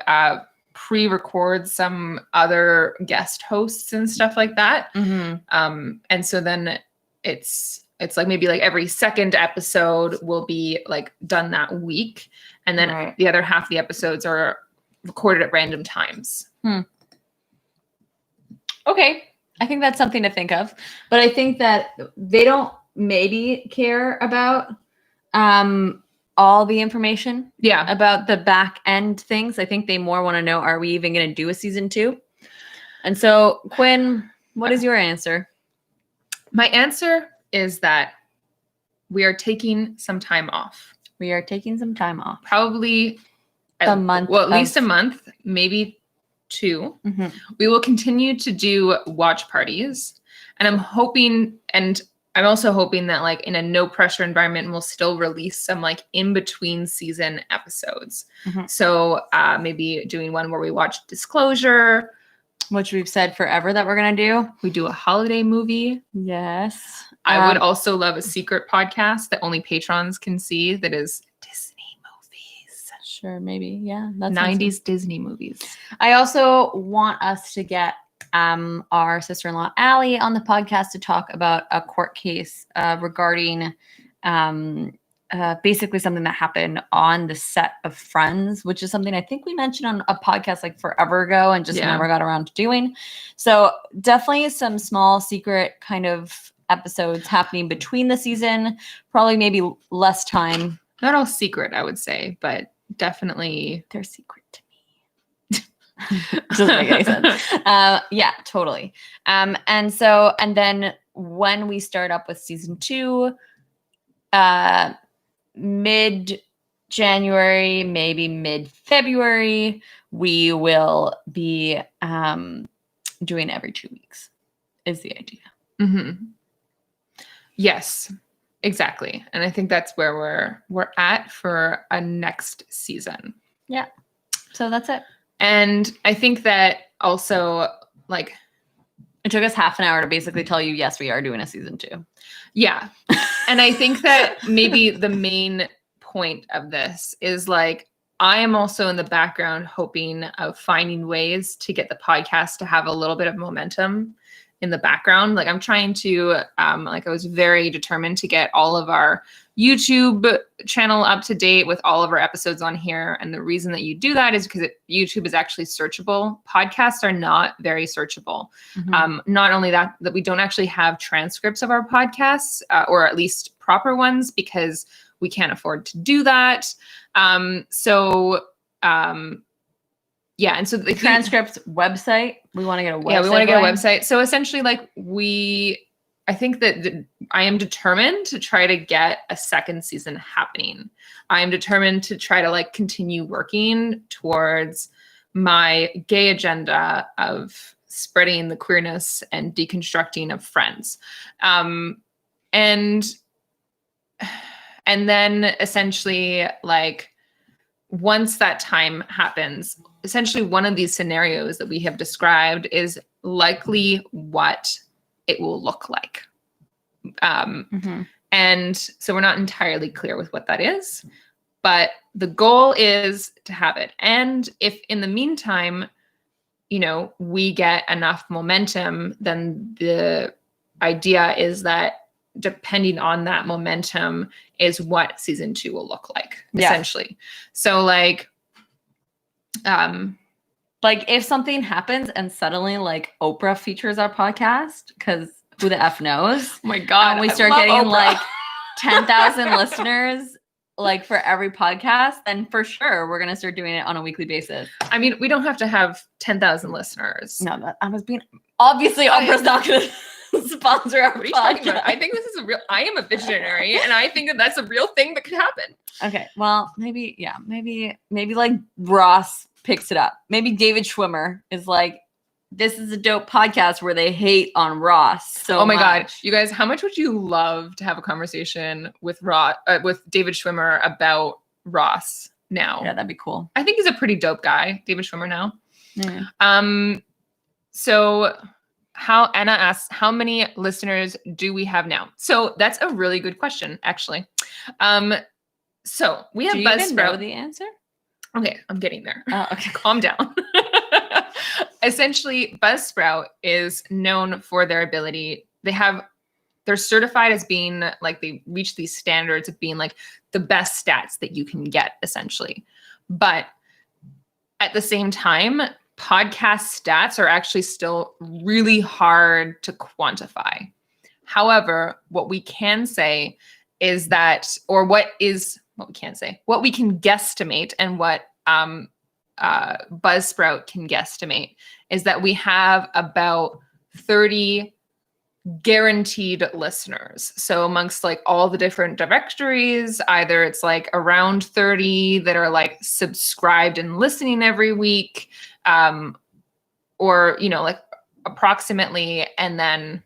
A: pre-record some other guest hosts and stuff like that.
B: Mm-hmm.
A: And so then it's like maybe like every second episode will be like done that week. And then the other half of the episodes are recorded at random times.
B: Okay. I think that's something to think of. But I think that they don't maybe care about all the information about the back end things. I think they more want to know, are we even going to do a season 2? And so, Quinn, what is your answer?
A: My answer is that we are taking some time off.
B: We are taking some time off.
A: Probably
B: a month.
A: Well, at least a month, maybe 2.
B: Mm-hmm.
A: We will continue to do watch parties. And I'm also hoping that like in a no pressure environment, we'll still release some like in between season episodes.
B: Mm-hmm.
A: So maybe doing one where we watch Disclosure,
B: which we've said forever that we're going to do.
A: We do a holiday movie.
B: Yes.
A: I would also love a secret podcast that only patrons can see that is Disney movies.
B: Sure, maybe. Yeah. That's
A: 90s Disney movies.
B: I also want us to get our sister-in-law Allie on the podcast to talk about a court case regarding basically something that happened on the set of Friends, which is something I think we mentioned on a podcast like forever ago and just never got around to doing. So definitely some small secret kind of episodes happening between the season, probably maybe less time.
A: Not all secret, I would say, but definitely
B: they're secret to me. Doesn't make any sense. Yeah, totally. And then when we start up with season 2, mid-January, maybe mid-February, we will be doing every 2 weeks is the idea.
A: Mm-hmm. Yes, exactly. And I think that's where we're at for a next season.
B: Yeah. So that's it.
A: And I think that also, like,
B: it took us half an hour to basically tell you, yes, we are doing a season 2.
A: Yeah. And I think that maybe the main point of this is like, I am also in the background hoping of finding ways to get the podcast to have a little bit of momentum in the background. Like I'm trying to, I was very determined to get all of our YouTube channel up to date with all of our episodes on here. And the reason that you do that is because YouTube is actually searchable. Podcasts are not very searchable.
B: Mm-hmm.
A: Not only that we don't actually have transcripts of our podcasts, or at least proper ones, because we can't afford to do that. Yeah, and so the
B: transcripts website, we want to get a website.
A: Yeah, we want to get a website. So essentially, like I think that I am determined to try to get a second season happening. I am determined to try to like continue working towards my gay agenda of spreading the queerness and deconstructing of Friends. And then essentially, like, once that time happens, essentially one of these scenarios that we have described is likely what it will look like.
B: Mm-hmm.
A: And so we're not entirely clear with what that is, but the goal is to have it. And if in the meantime, we get enough momentum, then the idea is that depending on that momentum is what season 2 will look like, essentially. So like
B: if something happens and suddenly like Oprah features our podcast, because who the F knows?
A: Oh my God.
B: And we start getting Oprah. Like 10,000 listeners like for every podcast, then for sure we're gonna start doing it on a weekly basis.
A: I mean, we don't have to have 10,000 listeners.
B: No, that I was being obviously Oprah's not gonna sponsor our
A: What are you
B: podcast.
A: talking about? I think this is a real. I am a visionary, and I think that that's a real thing that could happen.
B: Okay, well, maybe like Ross picks it up. Maybe David Schwimmer is like, this is a dope podcast where they hate on Ross. So
A: oh my God, you guys, how much would you love to have a conversation with David Schwimmer about Ross now?
B: Yeah, that'd be cool.
A: I think he's a pretty dope guy, David Schwimmer now.
B: Yeah.
A: So Anna asks, how many listeners do we have now? So that's a really good question, actually. So we have
B: Do you even know
A: Buzzsprout.
B: the answer?
A: Okay, I'm getting there.
B: Oh, okay.
A: Calm down. Essentially, Buzzsprout is known for their ability. They're certified as being like, they reach these standards of being like the best stats that you can get, essentially. But at the same time, podcast stats are actually still really hard to quantify. However, what we can say is that, or what we can guesstimate, and what Buzzsprout can guesstimate, is that we have about 30 guaranteed listeners. So amongst like all the different directories, either it's like around 30 that are like subscribed and listening every week, or, you know, like approximately, and then,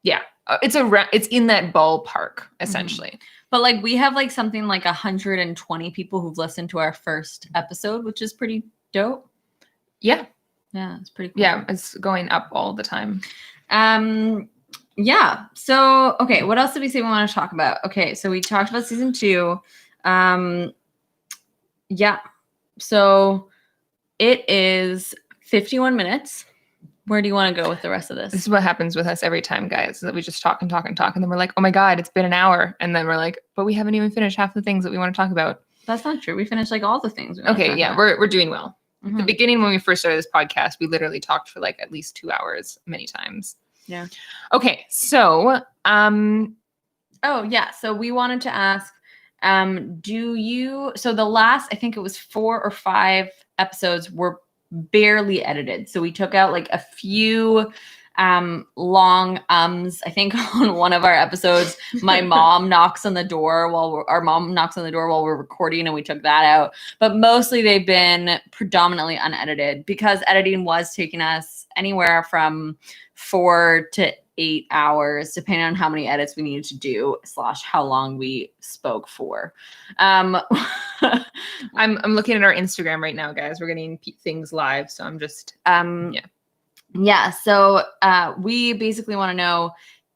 A: yeah, it's in that ballpark, essentially.
B: But like we have like something like 120 people who've listened to our first episode, which is pretty dope.
A: Yeah.
B: Yeah, it's pretty cool.
A: Yeah, it's going up all the time.
B: Yeah. So, okay, what else did we say we want to talk about? Okay, so we talked about season 2. Yeah. So it is 51 minutes. Where do you want to go with the rest of this?
A: This is what happens with us every time, guys, that we just talk and talk and talk. And then we're like, oh my God, it's been an hour. And then we're like, but we haven't even finished half the things that we want to talk about.
B: That's not true. We finished like all the things.
A: Okay, yeah, we're doing well.
B: Mm-hmm.
A: At the beginning, when we first started this podcast, we literally talked for like at least 2 hours many times.
B: Yeah.
A: Okay, so
B: oh yeah, so we wanted to ask, so the last, I think it was 4 or 5 episodes were barely edited. So we took out like a few long I think on one of our episodes, my mom knocks on the door while we're recording, and we took that out. But mostly they've been predominantly unedited, because editing was taking us anywhere from 4 to 8 hours, depending on how many edits we needed to do / how long we spoke for.
A: I'm looking at our Instagram right now, guys. We're getting things live, so I'm just
B: yeah. So we basically want to know,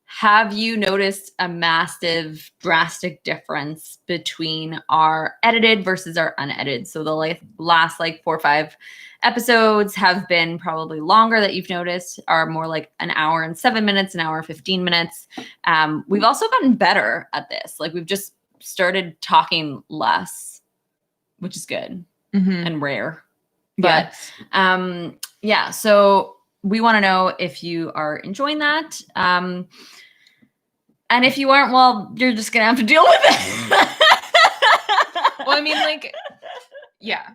B: have you noticed a massive, drastic difference between our edited versus our unedited? So the last like 4 or 5 episodes have been probably longer that you've noticed, are more like an hour and 7 minutes, an hour and 15 minutes. We've also gotten better at this. Like we've just started talking less, which is good and rare. But yeah, so we want to know if you are enjoying that. And if you aren't, well, you're just going to have to deal with it.
A: Well, I mean, like, yeah.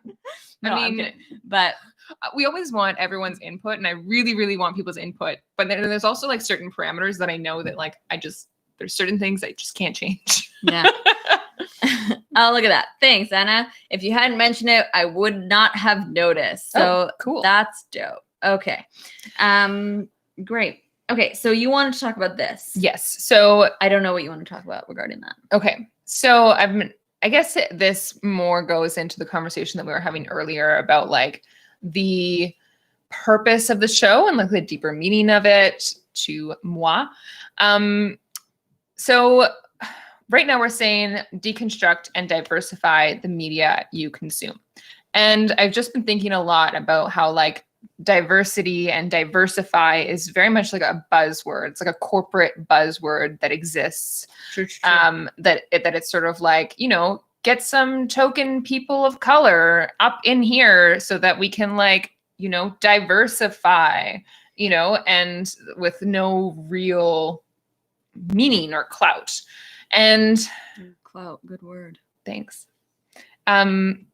B: No,
A: I mean,
B: but
A: we always want everyone's input, and I really, really want people's input. But then there's also like certain parameters that I know that like there's certain things I just can't change.
B: Yeah. Oh, look at that. Thanks, Anna. If you hadn't mentioned it, I would not have noticed. So
A: cool.
B: That's dope. Okay. Great. Okay. So you wanted to talk about this.
A: Yes. So
B: I don't know what you want to talk about regarding that.
A: Okay. So I guess this more goes into the conversation that we were having earlier about like the purpose of the show and like the deeper meaning of it to moi. So right now we're saying deconstruct and diversify the media you consume. And I've just been thinking a lot about how like diversity and diversify is very much like a buzzword. It's like a corporate buzzword that exists.
B: True.
A: That it's sort of like, you know, get some token people of color up in here so that we can like, you know, diversify, you know, and with no real meaning or clout. And
B: clout, good word.
A: Thanks. And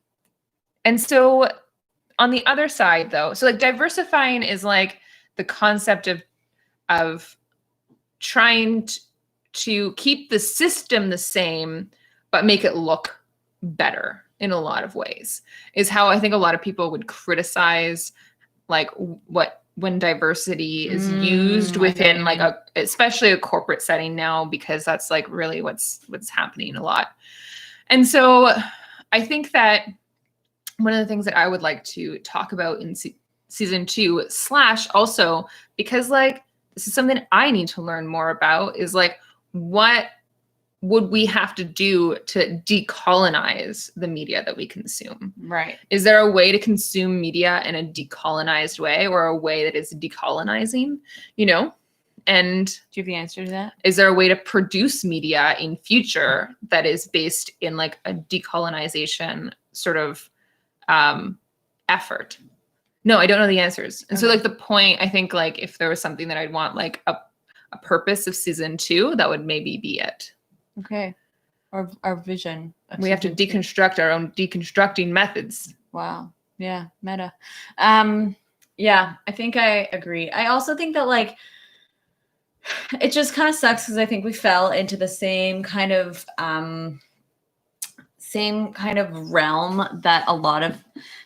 A: so on the other side, though, so like diversifying is like the concept of trying to keep the system the same, but make it look better in a lot of ways, is how I think a lot of people would criticize like when diversity is used within like especially a corporate setting now, because that's like really what's happening a lot. And so I think that one of the things that I would like to talk about in season 2 / also, because like this is something I need to learn more about, is like, what would we have to do to decolonize the media that we consume?
B: Right.
A: Is there a way to consume media in a decolonized way, or a way that is decolonizing, And
B: do you have the answer to that?
A: Is there a way to produce media in future that is based in like a decolonization sort of effort? No, I don't know the answers. And so like the point, I think like if there was something that I'd want like a purpose of season 2, that would maybe be it.
B: Okay. Our vision.
A: We have to deconstruct our own deconstructing methods.
B: Wow. Yeah. Meta. Yeah, I think I agree. I also think that like, it just kind of sucks because I think we fell into the same kind of realm that a lot of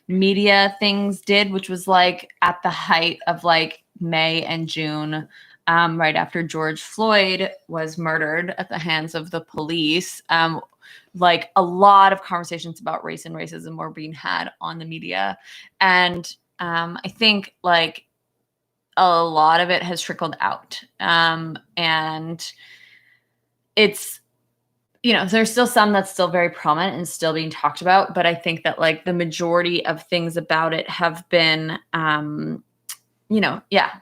B: media things did, which was like at the height of like May and June, right after George Floyd was murdered at the hands of the police. Like a lot of conversations about race and racism were being had on the media. And I think like a lot of it has trickled out. And it's, there's still some that's still very prominent and still being talked about. But I think that like the majority of things about it have been,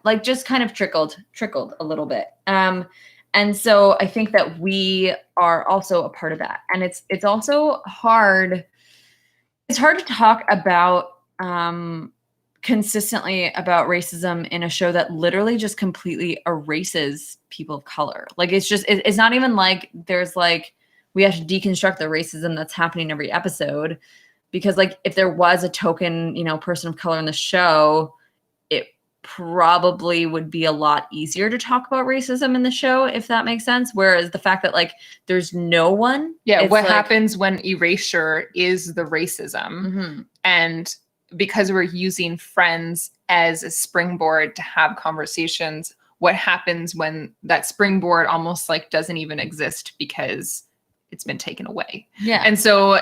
B: like just kind of trickled a little bit. And so I think that we are also a part of that. And it's also hard. It's hard to talk about consistently about racism in a show that literally just completely erases people of color. Like it's not even like there's like we have to deconstruct the racism that's happening every episode, because like if there was a token, person of color in the show, it probably would be a lot easier to talk about racism in the show, if that makes sense. Whereas the fact that like there's no one.
A: Yeah. What happens when erasure is the racism, and because we're using Friends as a springboard to have conversations, what happens when that springboard almost like doesn't even exist because it's been taken away?
B: Yeah.
A: And so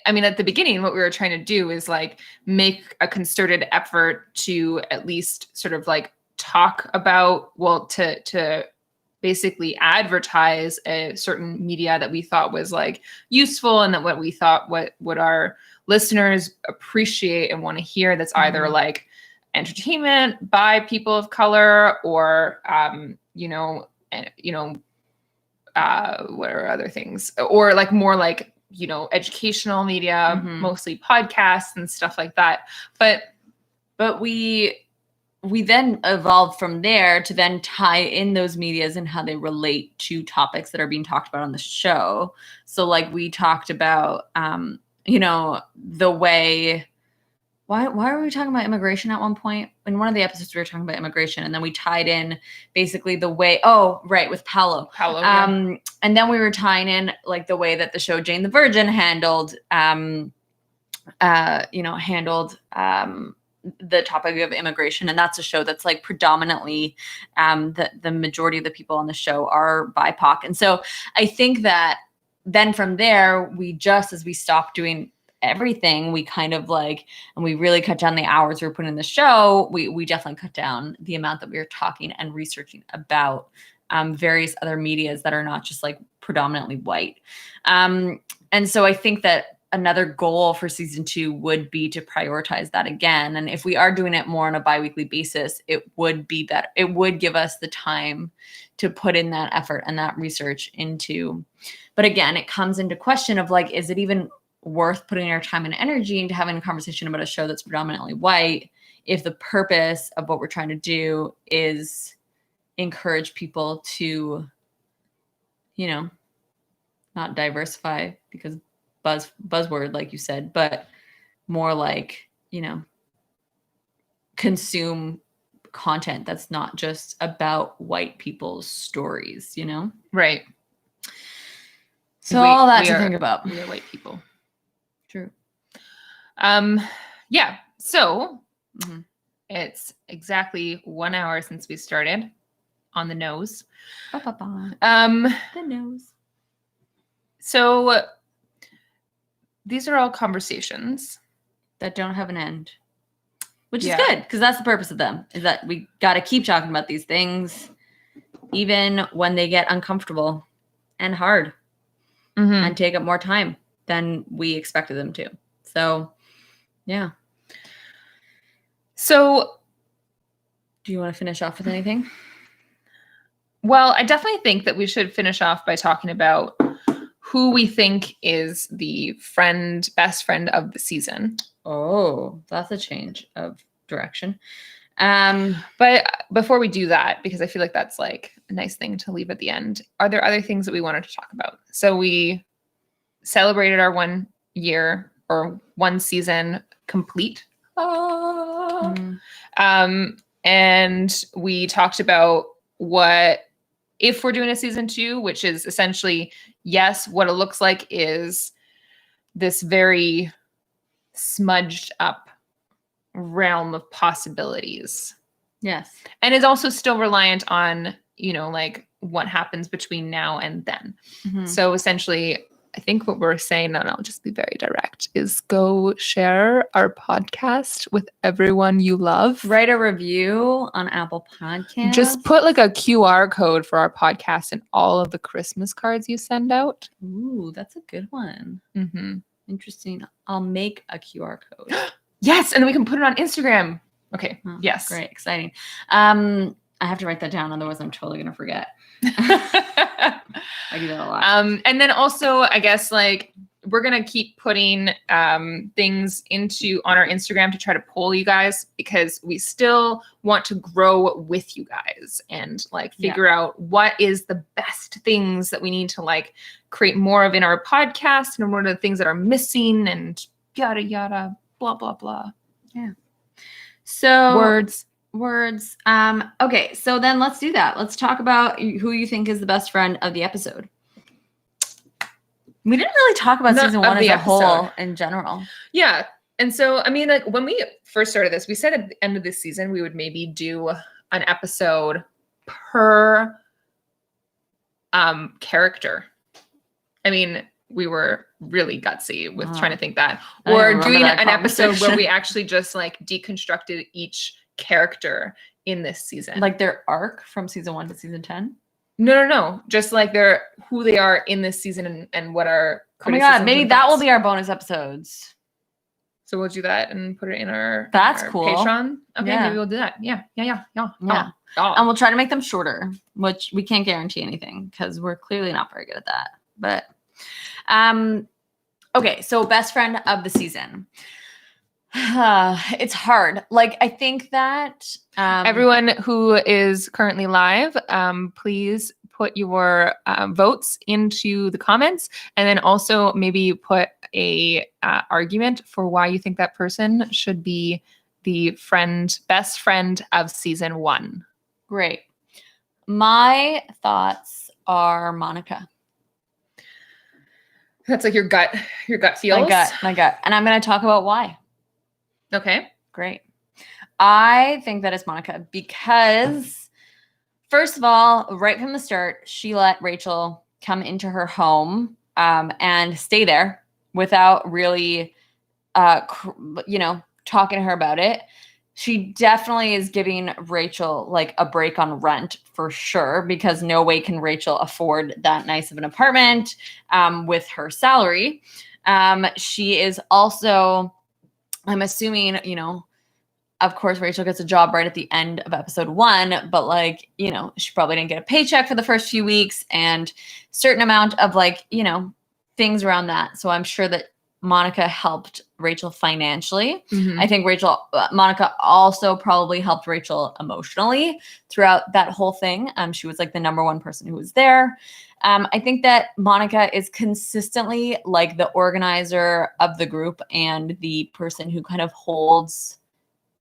A: I mean, at the beginning, what we were trying to do is like make a concerted effort to at least sort of like talk about, to basically advertise a certain media that we thought was like useful, and that what we thought what our listeners appreciate and want to hear, that's either like entertainment by people of color, or what are other things, or like more like educational media, mostly podcasts and stuff like that. But we then evolved from there to then tie in those medias and how they relate to topics that are being talked about on the show. So like we talked about the way, why were we talking about immigration at one point? In one of the episodes we were talking about immigration, and then we tied in basically the way, with Paolo. Yeah.
B: And then we were tying in like the way that the show Jane the Virgin handled the topic of immigration. And that's a show that's like predominantly the majority of the people on the show are BIPOC. And so I think that then from there, as we stopped doing everything, we kind of like, and we really cut down the hours we were putting in the show. We definitely cut down the amount that we were talking and researching about various other medias that are not just like predominantly white. And so I think that another goal for season 2 would be to prioritize that again. And if we are doing it more on a bi-weekly basis, it would be better. It would give us the time to put in that effort and that research into. But again, it comes into question of like, is it even worth putting our time and energy into having a conversation about a show that's predominantly white if the purpose of what we're trying to do is encourage people to, not diversify because buzzword, like you said, but more like, consume content that's not just about white people's stories,
A: Right.
B: So all that to think about.
A: We are white people.
B: True.
A: Yeah. So it's exactly 1 hour since we started on the nose.
B: The nose.
A: So these are all conversations
B: that don't have an end, which is good because that's the purpose of them, is that we got to keep talking about these things even when they get uncomfortable and hard and take up more time than we expected them to. So, yeah. So, do you want to finish off with anything?
A: Well, I definitely think that we should finish off by talking about who we think is the best friend of the season.
B: Oh, that's a change of direction.
A: But before we do that, because I feel like that's like a nice thing to leave at the end, are there other things that we wanted to talk about? So we celebrated our 1 year or 1 season complete. And we talked about what if we're doing a season 2, which is essentially, yes, what it looks like is this very smudged up realm of possibilities.
B: Yes.
A: And is also still reliant on, like what happens between now and then. So essentially, I think what we're saying, and I'll just be very direct, is go share our podcast with everyone you love.
B: Write a review on Apple Podcasts.
A: Just put like a QR code for our podcast in all of the Christmas cards you send out.
B: Ooh, that's a good one. Interesting. I'll make a QR code.
A: Yes, and then we can put it on Instagram. Okay.
B: Oh,
A: yes.
B: Great. Exciting. I have to write that down, otherwise I'm totally gonna forget. I do that a lot.
A: And then also, I guess like we're gonna keep putting things on our Instagram to try to poll you guys, because we still want to grow with you guys and like figure out what is the best things that we need to like create more of in our podcast, and what are the things that are missing, and yada yada, blah blah blah.
B: Yeah. So
A: words.
B: Okay, so then let's do that. Let's talk about who you think is the best friend of the episode. We didn't really talk about season 1 as a whole in general.
A: Yeah. And so, I mean, like when we first started this, we said at the end of this season, we would maybe do an episode per character. I mean, we were really gutsy with trying to think that. Or doing an episode where we actually just like deconstructed each character in this season.
B: Like their arc from season 1 to season 10?
A: No. Just like who they are in this season and what our criticisms.
B: Oh my God, maybe that will be our bonus episodes.
A: So we'll do that and put it in our
B: cool.
A: Patreon. Okay, maybe we'll do that. Yeah.
B: And we'll try to make them shorter, which we can't guarantee anything because we're clearly not very good at that. But okay, so best friend of the season. It's hard. Like, I think that
A: everyone who is currently live, please put your votes into the comments, and then also maybe put a argument for why you think that person should be the best friend of season 1.
B: Great. My thoughts are Monica.
A: That's like your gut feels?
B: My gut. And I'm going to talk about why.
A: Okay.
B: Great. I think that it's Monica because, first of all, right from the start, she let Rachel come into her home and stay there without really, talking to her about it. She definitely is giving Rachel like a break on rent for sure, because no way can Rachel afford that nice of an apartment with her salary. She is also, I'm assuming, of course, Rachel gets a job right at the end of episode 1, but like, she probably didn't get a paycheck for the first few weeks and certain amount of like, things around that. So I'm sure that Monica helped Rachel financially. Mm-hmm. I think Monica also probably helped Rachel emotionally throughout that whole thing. She was like the number one person who was there. I think that Monica is consistently like the organizer of the group and the person who kind of holds,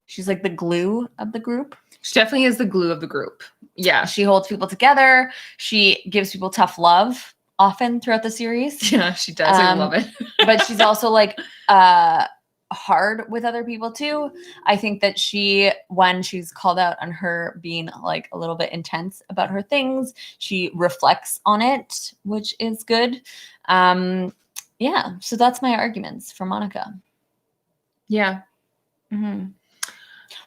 B: she's like the glue of the group.
A: She definitely is the glue of the group. Yeah.
B: She holds people together. She gives people tough love often throughout the series.
A: Yeah, she does. I love it.
B: But she's also like hard with other people too. I think that when she's called out on her being like a little bit intense about her things, she reflects on it, which is good. Yeah. So that's my arguments for Monica.
A: Yeah.
B: Mm-hmm.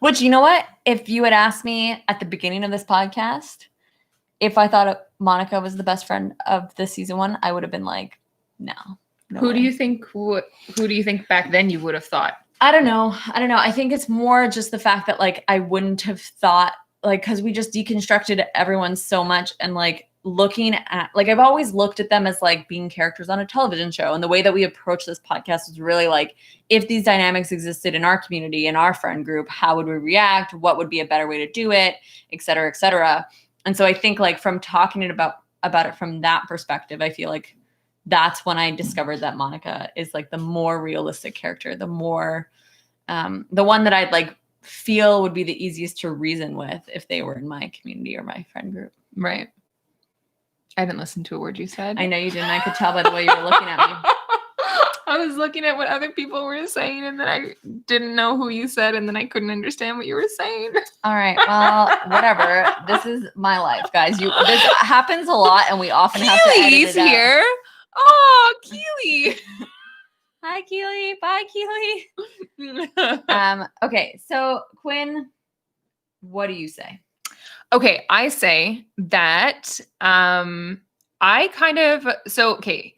B: Which, you know what? If you had asked me at the beginning of this podcast, if I thought Monica was the best friend of the season 1, I would have been like, no.
A: Who do you think back then you would have thought?
B: I don't know. I think it's more just the fact that like I wouldn't have thought, like, because we just deconstructed everyone so much, and like looking at, like, I've always looked at them as like being characters on a television show, and the way that we approach this podcast was really like, if these dynamics existed in our community, in our friend group, how would we react? What would be a better way to do it, et cetera, et cetera. And so I think like from talking about it from that perspective, I feel like that's when I discovered that Monica is like the more realistic character, the more the one that I'd like feel would be the easiest to reason with if they were in my community or my friend group.
A: Right. I didn't listen to a word you said.
B: I know you didn't. I could tell by the way you were looking at me.
A: I was looking at what other people were saying, and then I didn't know who you said, and then I couldn't understand what you were saying.
B: All right. Well, whatever. This is my life, guys. This happens a lot, and we often have to edit it out.
A: Here. Oh, Keely.
B: Hi, Keely. Bye, Keely. Okay. So, Quinn, what do you say?
A: Okay. I say that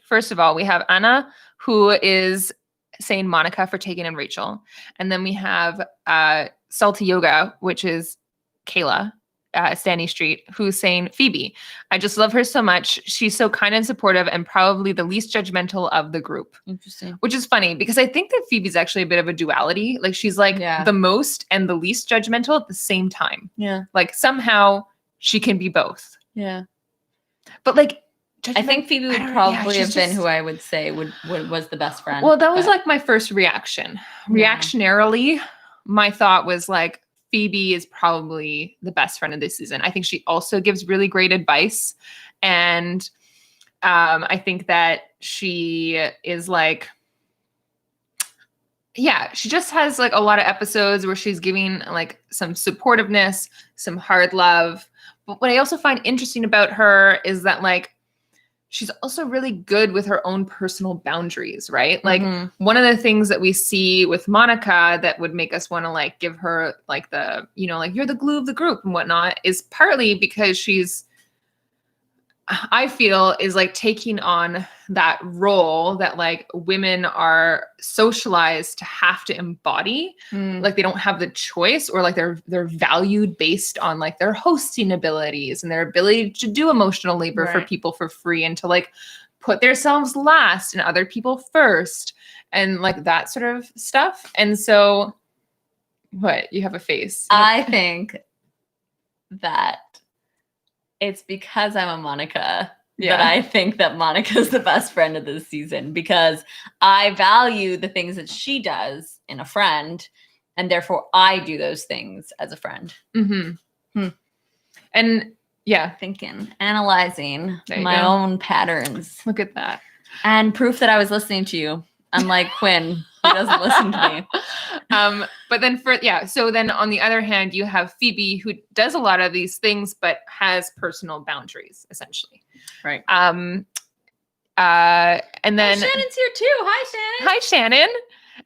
A: first of all, we have Anna, who is saying Monica for taking in Rachel. And then we have Salty Yoga, which is Kayla, Stanley Street, who's saying Phoebe. I just love her so much. She's so kind and supportive and probably the least judgmental of the group.
B: Interesting.
A: Which is funny because I think that Phoebe's actually a bit of a duality. Like she's like the most and the least judgmental at the same time.
B: Yeah.
A: Like somehow she can be both.
B: Yeah.
A: But like,
B: I think Phoebe would probably have been who I would say was the best friend.
A: Well, that was like my first reaction. Yeah. Reactionarily, my thought was like, Phoebe is probably the best friend of this season. I think she also gives really great advice. And I think that she is like, she just has like a lot of episodes where she's giving like some supportiveness, some hard love. But what I also find interesting about her is that like, she's also really good with her own personal boundaries, right? Like one of the things that we see with Monica that would make us want to like give her like the, you know, like you're the glue of the group and whatnot is partly because she's, I feel is like taking on that role that like women are socialized to have to embody. Like they don't have the choice, or like they're valued based on like their hosting abilities and their ability to do emotional labor for people for free and to like put themselves last and other people first and like that sort of stuff. And so what? You have a face.
B: I think that it's because I'm a Monica that I think that Monica's the best friend of this season, because I value the things that she does in a friend, and therefore I do those things as a friend.
A: And
B: thinking, analyzing my own patterns.
A: Look at that.
B: And proof that I was listening to you, unlike Quinn, who doesn't listen to me.
A: But then so then on the other hand, you have Phoebe, who does a lot of these things, but has personal boundaries, essentially.
B: Right.
A: And then
B: Shannon's here too. Hi, Shannon.
A: Hi, Shannon.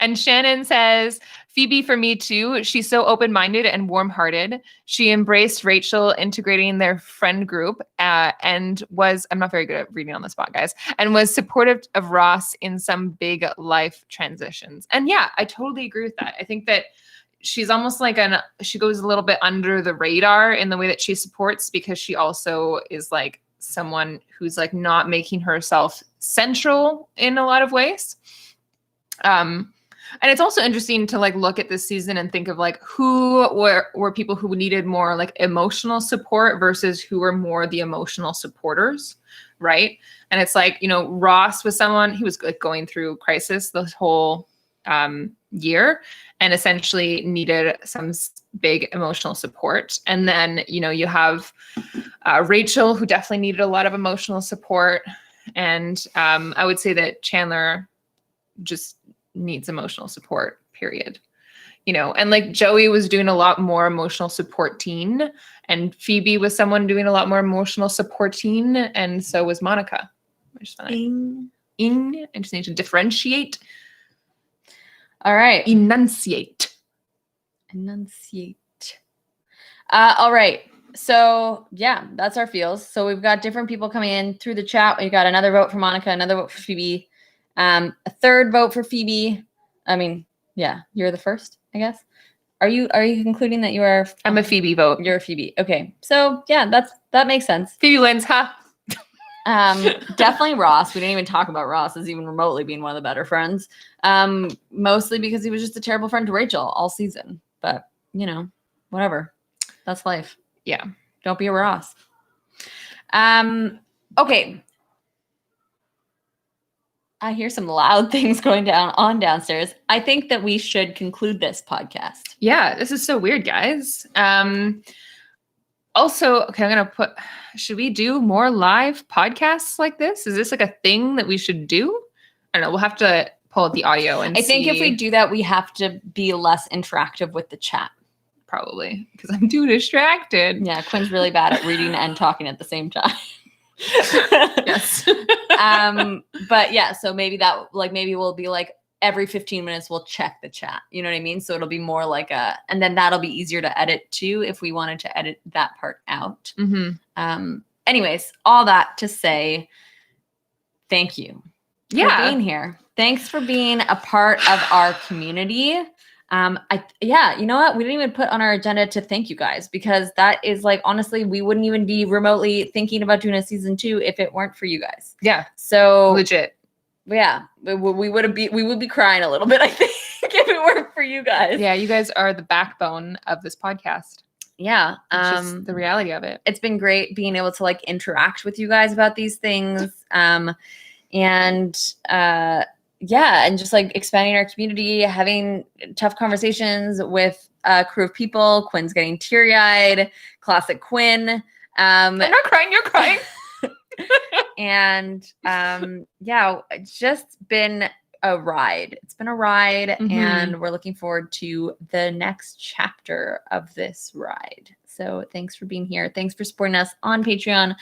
A: And Shannon says, Phoebe for me too. She's so open-minded and warm-hearted. She embraced Rachel integrating their friend group and was, I'm not very good at reading on the spot, guys, and was supportive of Ross in some big life transitions. And yeah, I totally agree with that. I think that she's almost like she goes a little bit under the radar in the way that she supports, because she also is like someone who's like not making herself central in a lot of ways. And it's also interesting to like look at this season and think of like who were people who needed more like emotional support versus who were more the emotional supporters, right? And it's like, you know, Ross was someone, he was like going through crisis this whole year and essentially needed some big emotional support. And then, you know, you have Rachel, who definitely needed a lot of emotional support. And I would say that Chandler just needs emotional support, period. You know, and like Joey was doing a lot more emotional supporting, and Phoebe was someone doing a lot more emotional supporting, and so was Monica. I just find I just need to differentiate.
B: All right.
A: Enunciate.
B: All right. So yeah, that's our feels. So we've got different people coming in through the chat. We got another vote for Monica, another vote for Phoebe, a third vote for Phoebe. I mean, yeah, you're the first, I guess. Are you concluding that you are?
A: I'm a Phoebe vote.
B: You're a Phoebe. Okay. So yeah, that makes sense.
A: Phoebe wins, huh?
B: Definitely Ross. We didn't even talk about Ross as even remotely being one of the better friends. Mostly because he was just a terrible friend to Rachel all season. But you know, whatever. That's life.
A: Yeah.
B: Don't be a Ross. Okay. I hear some loud things going on downstairs. I think that we should conclude this podcast.
A: Yeah, this is so weird, guys. Also, okay, I'm going to should we do more live podcasts like this? Is this like a thing that we should do? I don't know. We'll have to pull out the audio and
B: I think if we do that, we have to be less interactive with the chat.
A: Probably, because I'm too distracted.
B: Yeah, Quinn's really bad at reading and talking at the same time.
A: Yes.
B: But yeah, so maybe we'll be like every 15 minutes we'll check the chat. You know what I mean? So it'll be more like and then that'll be easier to edit too if we wanted to edit that part out.
A: Mm-hmm.
B: Anyways, all that to say, thank you for being here. Thanks for being a part of our community. You know what? We didn't even put on our agenda to thank you guys, because that is like, honestly, we wouldn't even be remotely thinking about doing a season 2 if it weren't for you guys.
A: Yeah.
B: So
A: legit.
B: Yeah. We would be crying a little bit, I think, if it weren't for you guys.
A: Yeah. You guys are the backbone of this podcast.
B: Yeah.
A: Just the reality of it.
B: It's been great being able to like interact with you guys about these things. And just like expanding our community, having tough conversations with a crew of people. Quinn's getting teary-eyed. Classic Quinn.
A: I'm not crying. You're crying.
B: And it's just been a ride. It's been a ride,
A: mm-hmm.
B: and we're looking forward to the next chapter of this ride. So thanks for being here. Thanks for supporting us on Patreon.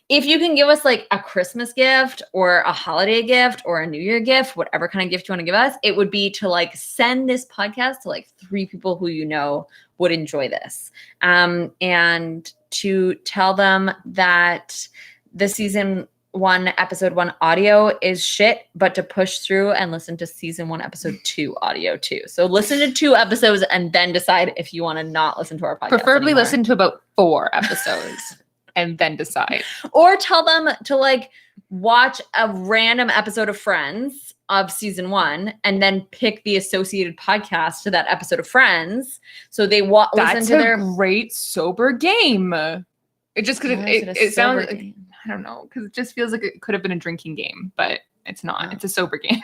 B: If you can give us like a Christmas gift or a holiday gift or a New Year gift, whatever kind of gift you want to give us, it would be to like send this podcast to like 3 people who you know would enjoy this. And to tell them that the season 1, episode 1 audio is shit, but to push through and listen to season 1, episode 2 audio too. So listen to 2 episodes and then decide if you want to not listen to our podcast.
A: Preferably
B: anymore.
A: Listen to about 4 episodes and then decide.
B: Or tell them to like watch a random episode of Friends of season 1 and then pick the associated podcast to that episode of Friends. So they listen to their
A: great sober game. It just because it sounds like, I don't know, because it just feels like it could have been a drinking game, but it's not.
B: Oh.
A: It's a sober game.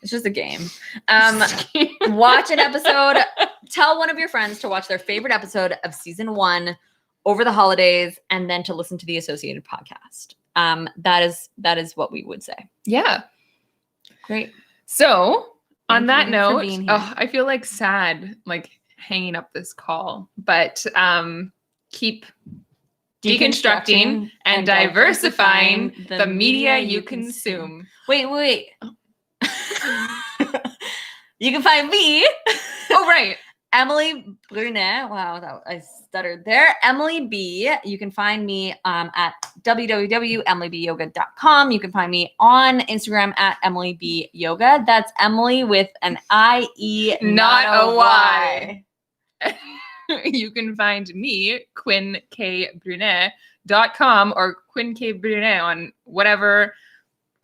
B: It's just a game. Watch an episode. Tell one of your friends to watch their favorite episode of season 1 over the holidays, and then to listen to the associated podcast. That is what we would say.
A: Yeah.
B: Great.
A: So on that note,
B: I
A: feel like sad, like hanging up this call, but keep deconstructing and diversifying the media you consume.
B: Wait. You can find me.
A: Oh, right.
B: Emilie Brunet. Wow, I stuttered there. Emilie B. You can find me at www.emiliebyoga.com. You can find me on Instagram at EmilieBYoga. That's Emily with an I-E, not a Y.
A: You can find me, quinn.brunet.com or quinn.brunet on whatever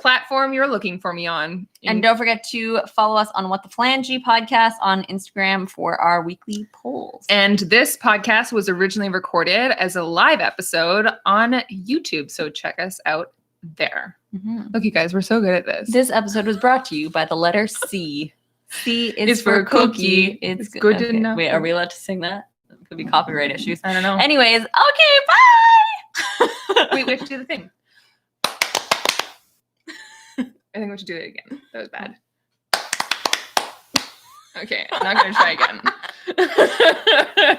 A: platform you're looking for me on.
B: And don't forget to follow us on What the Phalange podcast on Instagram for our weekly polls.
A: And this podcast was originally recorded as a live episode on YouTube, so check us out there. Look, you guys, we're so good at this.
B: This episode was brought to you by the letter C. C is for cookie. It's
A: good enough.
B: Wait, are we allowed to sing that? It could be copyright issues.
A: I don't know.
B: Anyways, okay, bye!
A: Wait, we have to do the thing. I think we should do it again. That was bad. Okay, I'm not going to try again.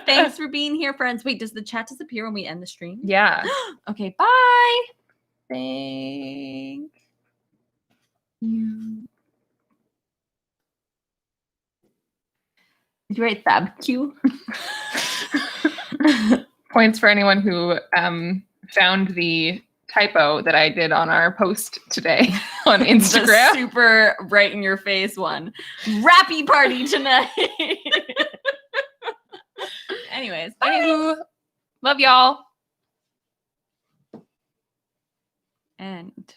B: Thanks for being here, friends. Wait, does the chat disappear when we end the stream?
A: Yeah.
B: Okay, bye. Thank you. Did you write Fab Q?
A: Points for anyone who found the typo that I did on our post today on Instagram.
B: The super right in your face one. Rappy party tonight. Anyways, bye.
A: Anywho, love y'all.
B: And